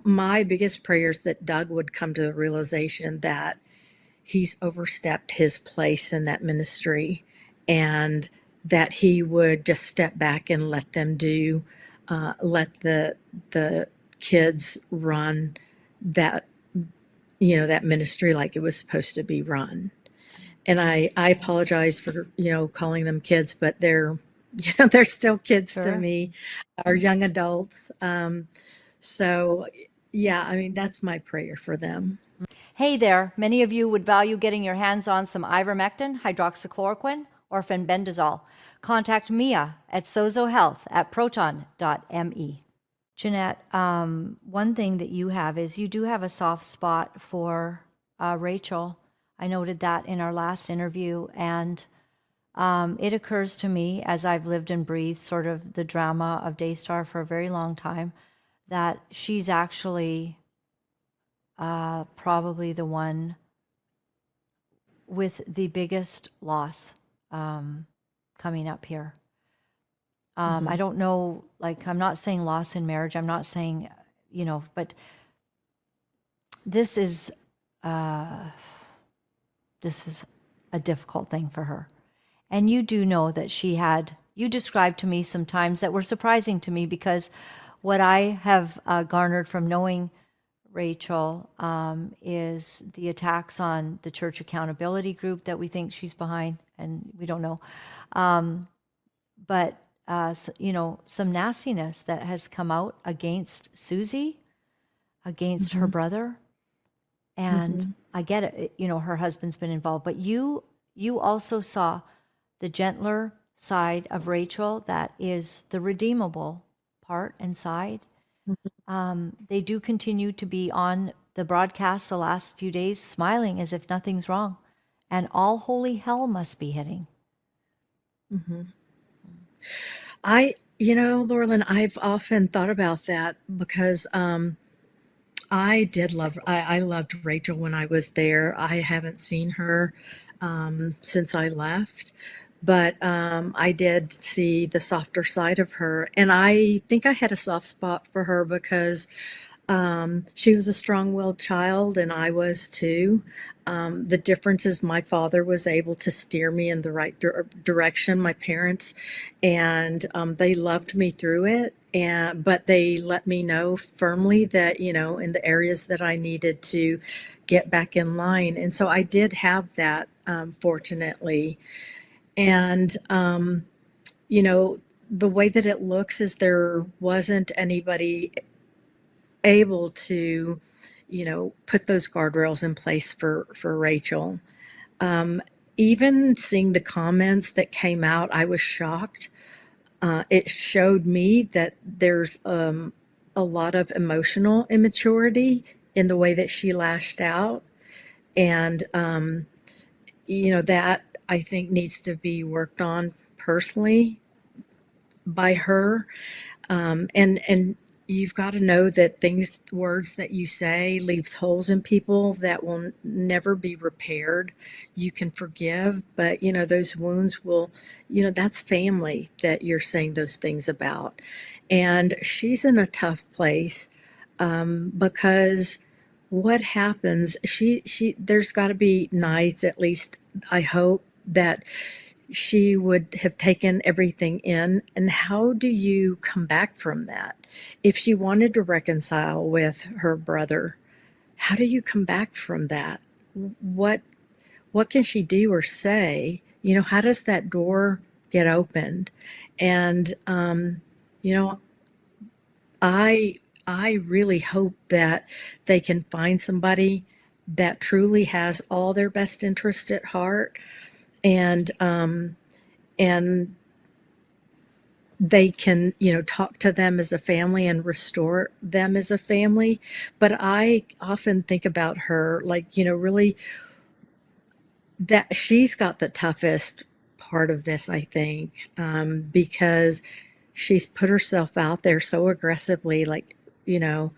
my biggest prayer is that Doug would come to the realization that he's overstepped his place in that ministry, and that he would just step back and let them let the kids run that, that ministry like it was supposed to be run. And I apologize for, calling them kids, but they're still kids to
Sure.
me, or young adults. So yeah, I mean, that's my prayer for them.
Hey there, many of you would value getting your hands on some Ivermectin, hydroxychloroquine, or fenbendazole. Contact Mia at SozoHealth at proton.me. Jeanette, one thing that you have is you do have a soft spot for Rachel. I noted that in our last interview, and it occurs to me, as I've lived and breathed sort of the drama of Daystar for a very long time, that she's actually probably the one with the biggest loss coming up here. I don't know, like, I'm not saying loss in marriage. I'm not saying, but this is a difficult thing for her. And you do know that you described to me some times that were surprising to me, because what I have garnered from knowing Rachel is the attacks on the church accountability group that we think she's behind, and we don't know. But some nastiness that has come out against Susie, against her brother. And I get it, her husband's been involved, but you also saw the gentler side of Rachel, that is the redeemable part and side. They do continue to be on the broadcast the last few days, smiling as if nothing's wrong, and all holy hell must be hitting.
Laura-Lynn, I've often thought about that, because I loved Rachel when I was there. I haven't seen her since I left, but I did see the softer side of her. And I think I had a soft spot for her because she was a strong-willed child, and I was too. The difference is my father was able to steer me in the right direction, my parents, and they loved me through it. But they let me know firmly that, in the areas that I needed to get back in line. And so I did have that, fortunately. And, the way that it looks is there wasn't anybody able to, put those guardrails in place for Rachel. Even seeing the comments that came out, I was shocked. It showed me that there's a lot of emotional immaturity in the way that she lashed out. And, that I think needs to be worked on personally by her. And you've got to know that words that you say leaves holes in people that will never be repaired. You can forgive, but those wounds will, that's family that you're saying those things about. And she's in a tough place, because what happens, there's got to be nights, at least I hope, that she would have taken everything in. And how do you come back from that? If she wanted to reconcile with her brother, how do you come back from that? What what can she do or say? How does that door get opened? And you know, I I really hope that they can find somebody that truly has all their best interest at heart, and and they can, talk to them as a family and restore them as a family. But I often think about her, like, really, that she's got the toughest part of this, I think, because she's put herself out there so aggressively, like, you know,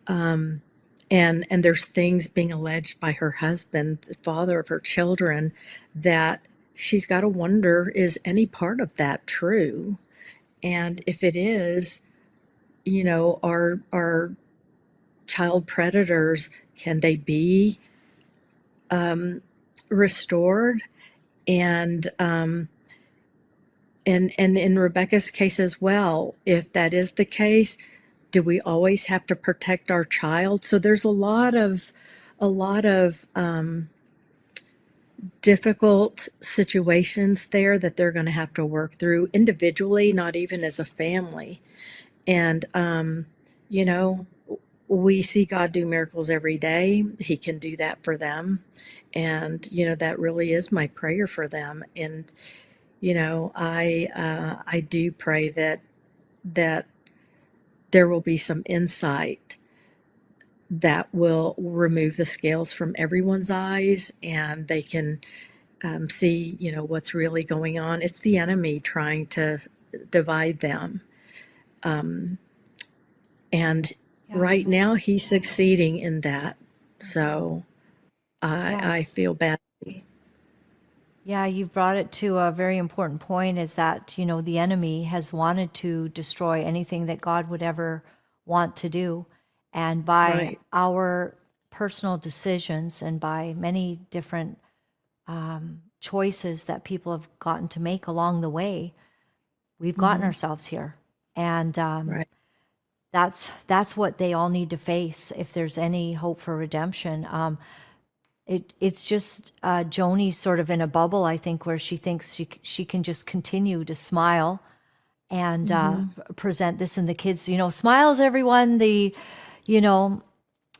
um, and there's things being alleged by her husband, the father of her children, that she's got to wonder, is any part of that true? And if it is, are child predators, can they be restored? And and in Rebecca's case as well, if that is the case, do we always have to protect our child? So there's a lot of difficult situations there that they're going to have to work through individually, not even as a family. And you know, we see God do miracles every day. He can do that for them. And that really is my prayer for them. And I do pray that there will be some insight that will remove the scales from everyone's eyes, and they can see what's really going on. It's the enemy trying to divide them. And
Yeah.
right now he's succeeding in that. So I
Yes.
feel bad.
Yeah, you've brought it to a very important point, is that, the enemy has wanted to destroy anything that God would ever want to do. And by
Right.
our personal decisions and by many different choices that people have gotten to make along the way, we've gotten
Hmm.
ourselves here. And
Right.
that's what they all need to face if there's any hope for redemption. It's just Joni's sort of in a bubble, I think, where she thinks she can just continue to smile and
Hmm.
present this, and the kids, smiles, everyone. You know,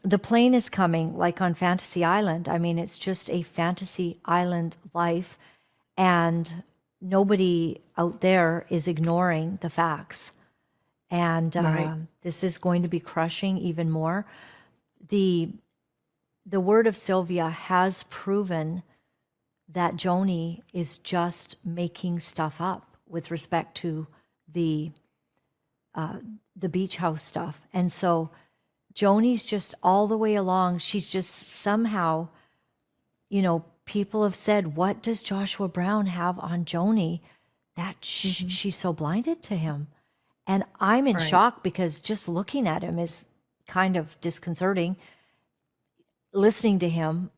the plane is coming, like on Fantasy Island. I mean, it's just a Fantasy Island life, and nobody out there is ignoring the facts. And
Right.
this is going to be crushing even more. The the word of Sylvia has proven that Joni is just making stuff up with respect to the the beach house stuff. And so Joni's just all the way along. She's just somehow, people have said, what does Joshua Brown have on Joni that
Hmm.
she's so blinded to him? And I'm in
Right.
shock, because just looking at him is kind of disconcerting. Listening to him,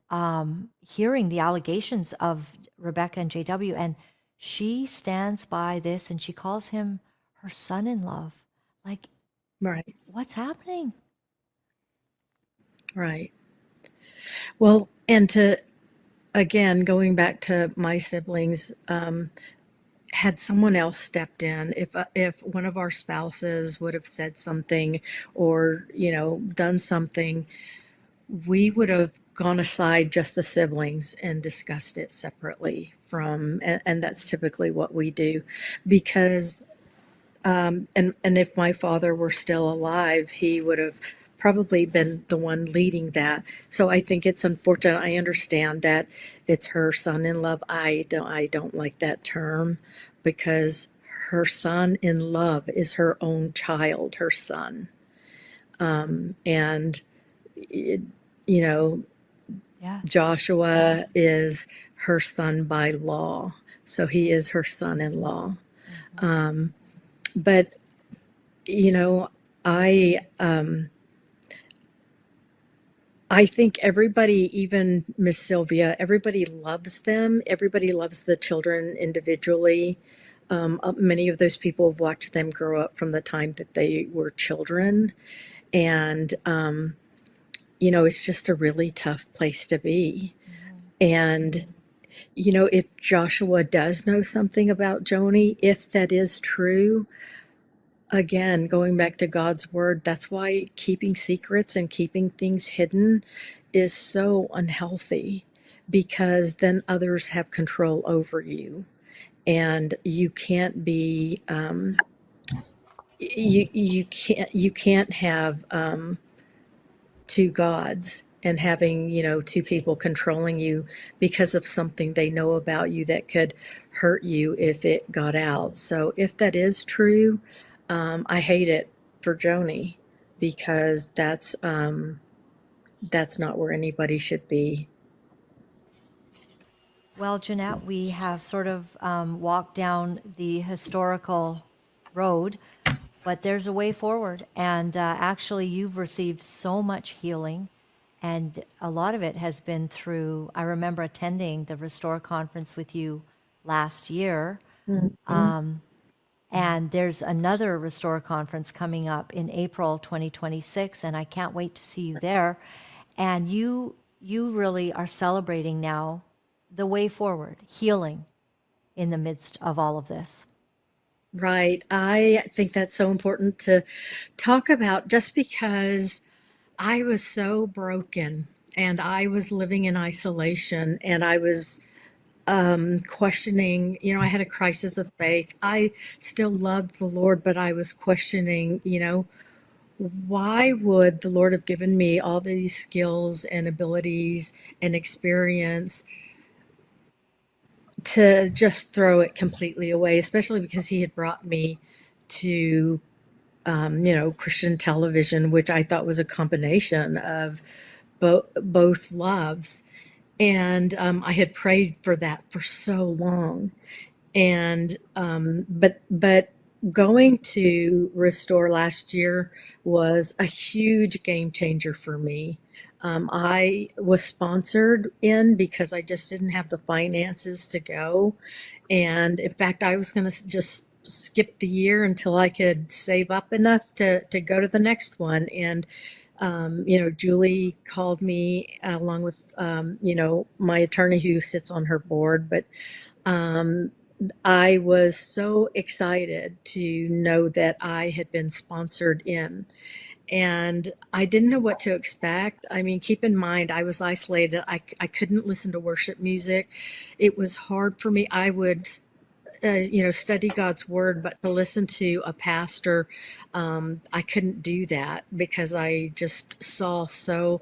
hearing the allegations of Rebecca and JW, and she stands by this and she calls him her son in love. Like,
Right.
what's happening?
Right. Well, and to, again, going back to my siblings, had someone else stepped in, if one of our spouses would have said something, or done something, we would have gone aside, just the siblings, and discussed it separately from, and that's typically what we do, because and if my father were still alive, he would have probably been the one leading that. So I think it's unfortunate. I understand that it's her son in love. I don't like that term, because her son in love is her own child, her son. And, it, you know,
Yeah.
Joshua is her son by law. So he is her son-in-law. But, you know, I, I think everybody, even Miss Sylvia, everybody loves them. Everybody loves the children individually. Many of those people have watched them grow up from the time that they were children. And, you know, it's just a really tough place to be. And, you know, if Joshua does know something about Joni, if that is true, again, going back to God's word, that's why keeping secrets and keeping things hidden is so unhealthy, because then others have control over you, and you can't be you can't have two gods and having, you know, two people controlling you because of something they know about you that could hurt you if it got out. So if that is true, I hate it for Joni, because that's not where anybody should be.
Well, Jeanette, we have sort of walked down the historical road, but there's a way forward. And actually, you've received so much healing, and a lot of it has been through. I remember attending the Restore conference with you last year. And there's another Restore conference coming up in April 2026, and I can't wait to see you there. And you really are celebrating now the way forward, healing in the midst of all of this.
Right. I think that's so important to talk about, just because I was so broken and I was living in isolation, and I was questioning, you know, I had a crisis of faith. I still loved the Lord, but I was questioning, you know, why would the Lord have given me all these skills and abilities and experience to just throw it completely away, especially because He had brought me to, you know, Christian television, which I thought was a combination of both loves. And I had prayed for that for so long. And but going to Restore last year was a huge game changer for me. I was sponsored in because I just didn't have the finances to go. And in fact, I was going to just skip the year until I could save up enough to go to the next one. And you know, Julie called me along with, you know, my attorney who sits on her board. But I was so excited to know that I had been sponsored in. And I didn't know what to expect. I mean, keep in mind, I was isolated. I couldn't listen to worship music. It was hard for me. I would, you know, study God's word, but to listen to a pastor, I couldn't do that because I just saw so,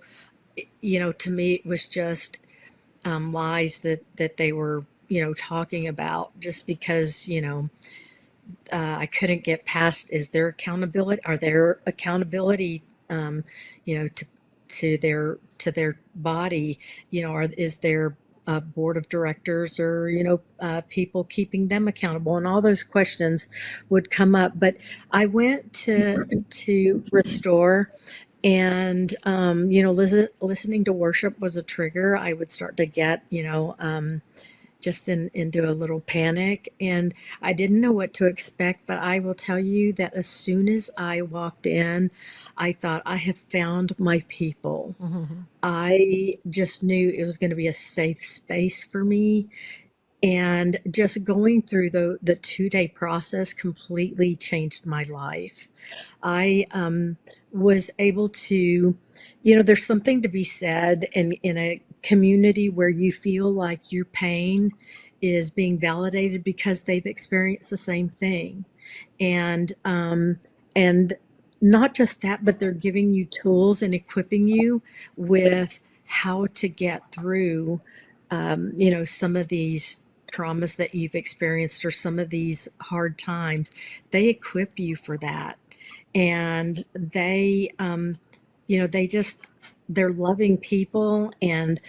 you know, to me, it was just lies that they were, you know, talking about, just because, you know, I couldn't get past, is there accountability? Are there accountability, you know, to their body? You know, is there a board of directors, or, you know, people keeping them accountable? And all those questions would come up. But I went to Restore, and you know, listening to worship was a trigger. I would start to get, you know, just into a little panic, and I didn't know what to expect. But I will tell you that as soon as I walked in, I thought, I have found my people. I just knew it was going to be a safe space for me. And just going through the 2-day process completely changed my life. I was able to, you know, there's something to be said in a community where you feel like your pain is being validated because they've experienced the same thing. And not just that, but they're giving you tools and equipping you with how to get through, you know, some of these traumas that you've experienced, or some of these hard times. They equip you for that. and they, they're loving people, and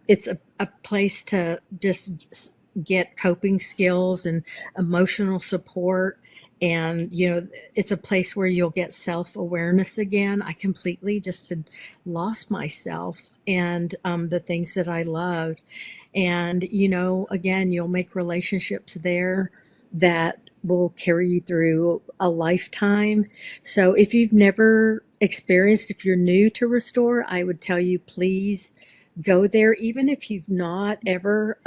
it's a place to just get coping skills and emotional support. And, it's a place where you'll get self-awareness again. I completely just had lost myself and the things that I loved. And, again, you'll make relationships there that will carry you through a lifetime. So if you've never experienced, if you're new to Restore, I would tell you, please go there. Even if you've not ever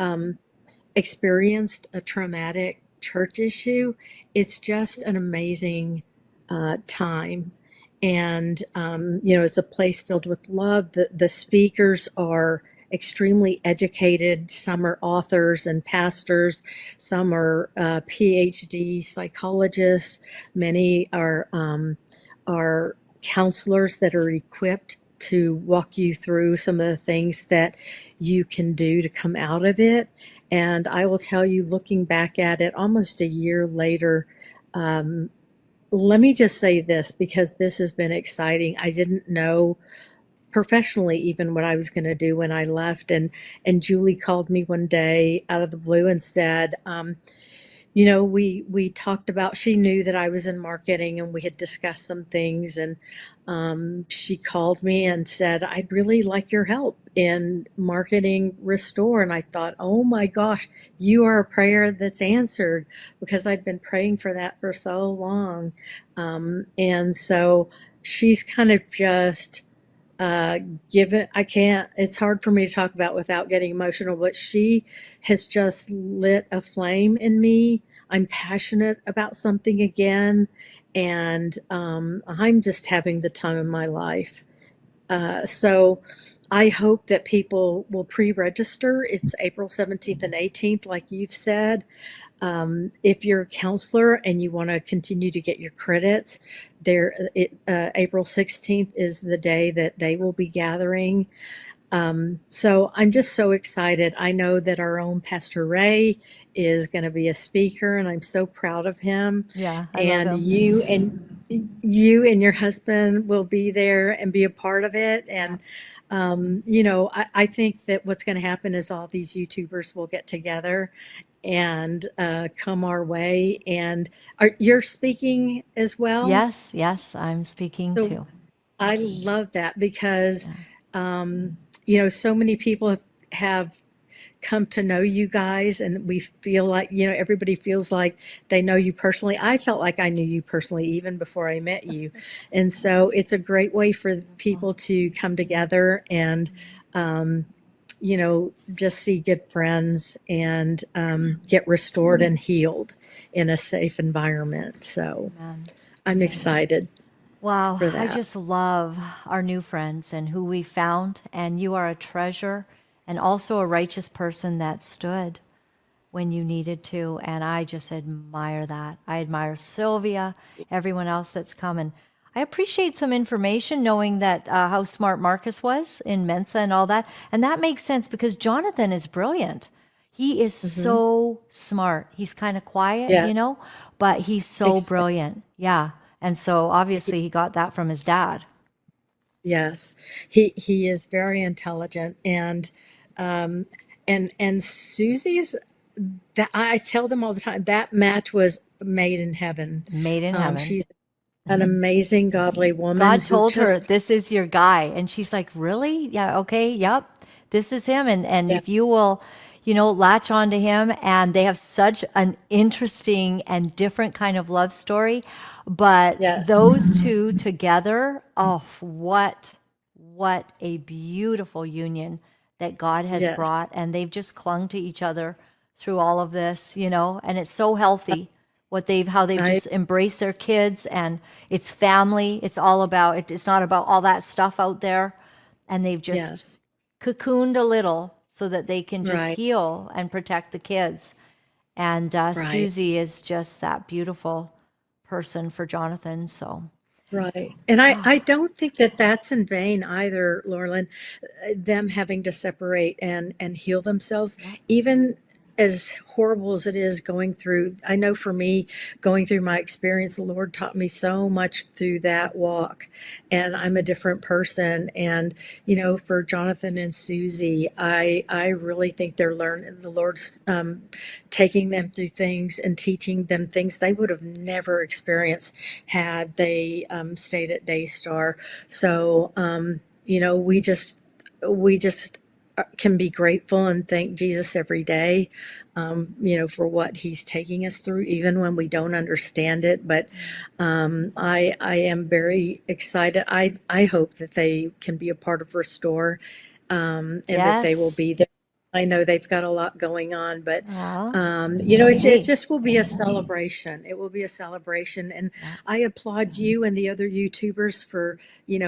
experienced a traumatic church issue, it's just an amazing time. And, it's a place filled with love. The speakers are extremely educated. Some are authors and pastors. Some are PhD psychologists. Many are counselors that are equipped to walk you through some of the things that you can do to come out of it. And I will tell you, looking back at it almost a year later, let me just say this, because this has been exciting. I didn't know professionally even what I was going to do when I left. And Julie called me one day out of the blue and said, we talked about, she knew that I was in marketing and we had discussed some things. And she called me and said, I'd really like your help in marketing Restore. And I thought, oh my gosh, you are a prayer that's answered, because I'd been praying for that for so long. And so she's kind of just it's hard for me to talk about without getting emotional, but she has just lit a flame in me. I'm passionate about something again, and I'm just having the time of my life. So I hope that people will pre-register. It's April 17th and 18th, like you've said. If you're a counselor and you want to continue to get your credits, April 16th is the day that they will be gathering. So I'm just so excited. I know that our own Pastor Ray is going to be a speaker, and I'm so proud of him.
Yeah, I
And
love him.
you and your husband will be there and be a part of it. And I think that what's going to happen is all these YouTubers will get together and come our way. And you're speaking as well?
Yes, I'm speaking
So
too.
I love that, because so many people have come to know you guys, and we feel like, everybody feels like they know you personally. I felt like I knew you personally even before I met you. And so it's a great way for people to come together and, just see good friends and get restored and healed in a safe environment. So
Amen.
I'm excited
Wow,
for
I
that.
just love our new friends and who we found. And you are a treasure and also a righteous person that stood when you needed to. And I just admire that. I admire Sylvia, everyone else that's come. And I appreciate some information knowing that how smart Marcus was in Mensa and all that. And that makes sense because Jonathan is brilliant. He is so smart. He's kind of quiet,
Yeah,
but he's so
exactly.
brilliant. Yeah. And so obviously he got that from his dad.
Yes, he is very intelligent, and um, and Susie's, that I tell them all the time, that match was made in heaven.
Made in heaven.
She's an amazing, godly woman
God
who
told her,
just,
this is your guy. And she's like, really? Yeah, okay, yep. This is him. And
yeah,
if you will, latch onto him, and they have such an interesting and different kind of love story. But
yes,
those two together, oh, what a beautiful union that God has
yes,
brought. And they've just clung to each other through all of this, and it's so healthy how they've
I,
just embraced their kids, and it's family. It's all about it. It's not about all that stuff out there. And they've just
yes,
cocooned a little so that they can just
right,
heal and protect the kids. And
right.
Susie is just that beautiful person for Jonathan. So,
Right. And I don't think that that's in vain either, Laura-Lynn, them having to separate and heal themselves.
yeah.
Even as horrible as it is going through, I know for me, going through my experience, the Lord taught me so much through that walk, and I'm a different person. And, for Jonathan and Susie, I really think they're learning, the Lord's taking them through things and teaching them things they would have never experienced had they stayed at Daystar. So, we just can be grateful and thank Jesus every day, for what he's taking us through, even when we don't understand it. But I am very excited. I hope that they can be a part of Restore, and that they will
Yes.
be there. I know they've got a lot going on, but
Well,
it
hey,
just will be a celebration. It will be a celebration, and
yeah,
I applaud you and the other YouTubers for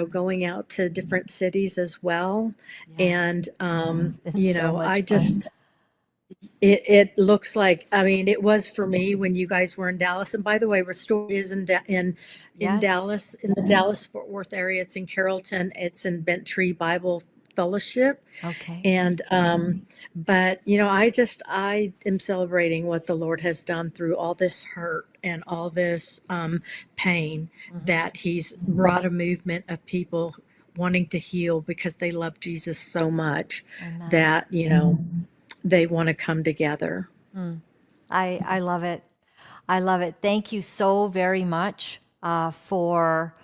going out to different cities as well.
yeah,
And
it's been so much
I
fun.
just it looks like, I mean, it was for me when you guys were in Dallas. And by the way, Restore is in
Yes.
Dallas, in the Dallas Fort Worth area. It's in Carrollton. It's in Bent Tree Bible Fellowship.
Okay.
And but I am celebrating what the Lord has done through all this hurt and all this pain, that he's brought a movement of people wanting to heal because they love Jesus so much
Amen.
that they want to come together.
I love it. I love it. Thank you so very much for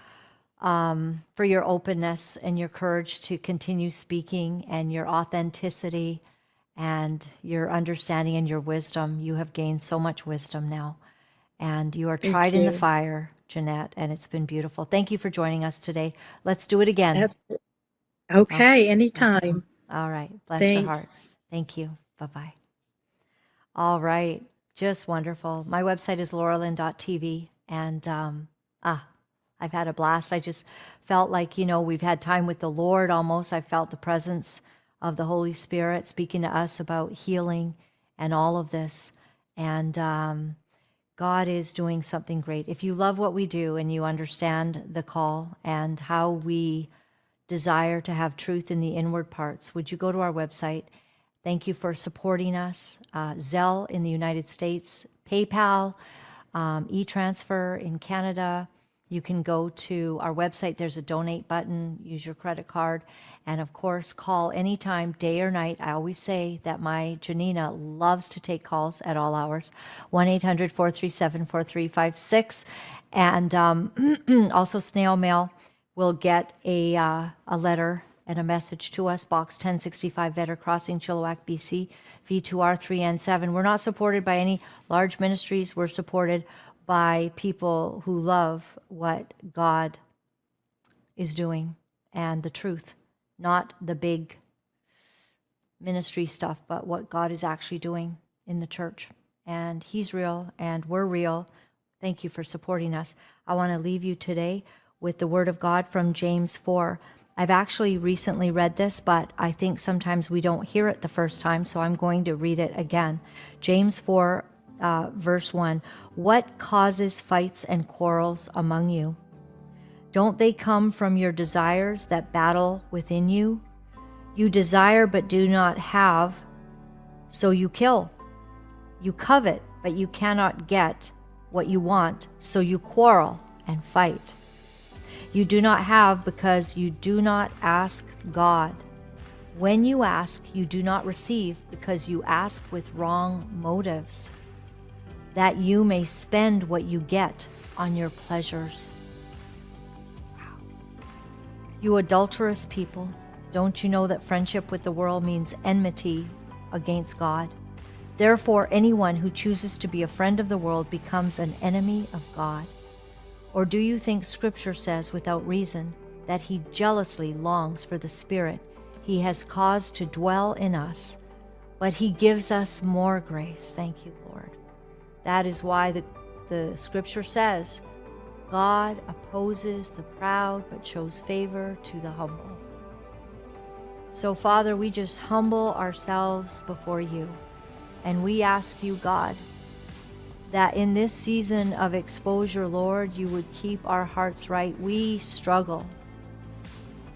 your openness and your courage to continue speaking, and your authenticity and your understanding and your wisdom. You have gained so much wisdom now, and you are
Thank
tried in the
you.
fire, Jeanette, and it's been beautiful. Thank you for joining us today. Let's do it again.
Absolutely.
Oh,
Okay,
oh,
anytime.
all right. Bless your heart.
Thanks.
Thank you. Bye-bye. All right. Just wonderful. My website is lauralyn.tv. And I've had a blast. I just felt like, we've had time with the Lord almost. I felt the presence of the Holy Spirit speaking to us about healing and all of this. And God is doing something great. If you love what we do and you understand the call and how we desire to have truth in the inward parts, would you go to our website? Thank you for supporting us. Zelle in the United States, PayPal, e-transfer in Canada. You can go to our website. There's a donate button. Use your credit card. And of course, call anytime, day or night. I always say that my Janina loves to take calls at all hours. 1-800-437-4356. And also snail mail. Will get a letter and a message to us, Box 1065, Vetter Crossing, Chilliwack, BC, V2R3N7. We're not supported by any large ministries. We're supported by people who love what God is doing and the truth, not the big ministry stuff, but what God is actually doing in the church. And he's real and we're real. Thank you for supporting us. I want to leave you today with the word of God from James 4. I've actually recently read this, but I think sometimes we don't hear it the first time, so I'm going to read it again. James 4, verse 1. What causes fights and quarrels among you? Don't they come from your desires that battle within you? You desire but do not have, so you kill. You covet, but you cannot get what you want, so you quarrel and fight. You do not have because you do not ask God. When you ask, you do not receive because you ask with wrong motives, that you may spend what you get on your pleasures. Wow. You adulterous people, don't you know that friendship with the world means enmity against God? Therefore, anyone who chooses to be a friend of the world becomes an enemy of God. Or do you think Scripture says without reason that he jealously longs for the Spirit he has caused to dwell in us, but he gives us more grace? Thank you, Lord. That is why the Scripture says, God opposes the proud but shows favor to the humble. So, Father, we just humble ourselves before you, and we ask you, God, that in this season of exposure, Lord, you would keep our hearts right. We struggle.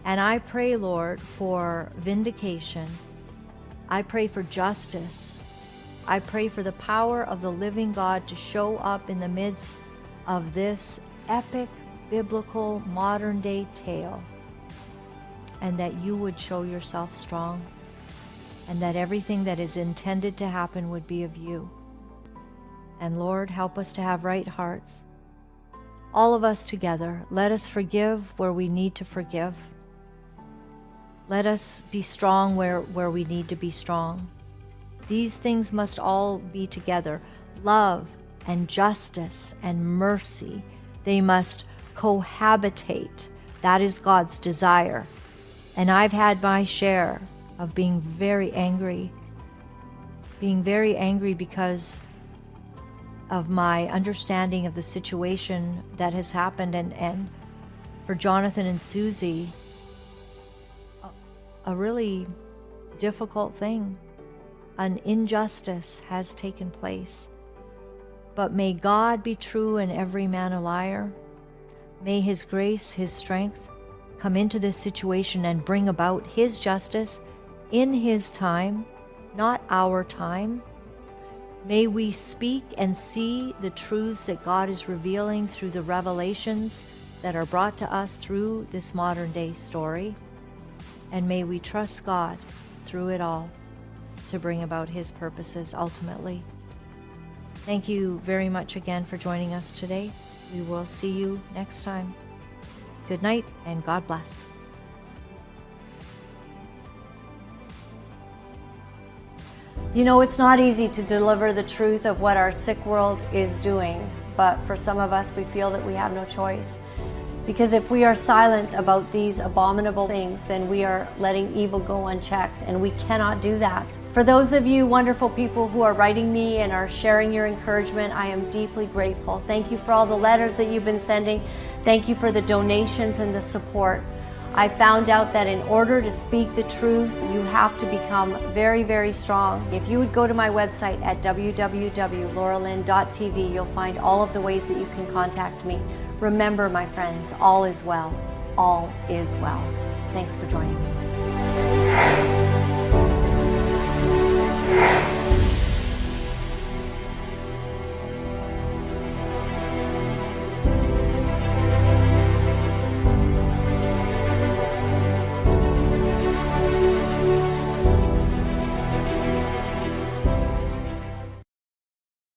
And I pray, Lord, for vindication. I pray for justice. I pray for the power of the living God to show up in the midst of this epic, biblical, modern-day tale, and that you would show yourself strong, and that everything that is intended to happen would be of you. And Lord, help us to have right hearts. All of us together, let us forgive where we need to forgive. Let us be strong where we need to be strong. These things must all be together. Love and justice and mercy, they must cohabitate. That is God's desire. And I've had my share of being very angry because of my understanding of the situation that has happened, and for Jonathan and Susie, a really difficult thing. An injustice has taken place. But may God be true and every man a liar. May His grace, His strength come into this situation and bring about His justice in His time, not our time. May we speak and see the truths that God is revealing through the revelations that are brought to us through this modern day story. And may we trust God through it all to bring about His purposes ultimately. Thank you very much again for joining us today. We will see you next time. Good night and God bless.
You know, it's not easy to deliver the truth of what our sick world is doing, but for some of us, we feel that we have no choice. Because if we are silent about these abominable things, then we are letting evil go unchecked, and we cannot do that. For those of you wonderful people who are writing me and are sharing your encouragement, I am deeply grateful. Thank you for all the letters that you've been sending. Thank you for the donations and the support. I found out that in order to speak the truth, you have to become very, very strong. If you would go to my website at www.lauralynn.tv, you'll find all of the ways that you can contact me. Remember, my friends, all is well. All is well. Thanks for joining me.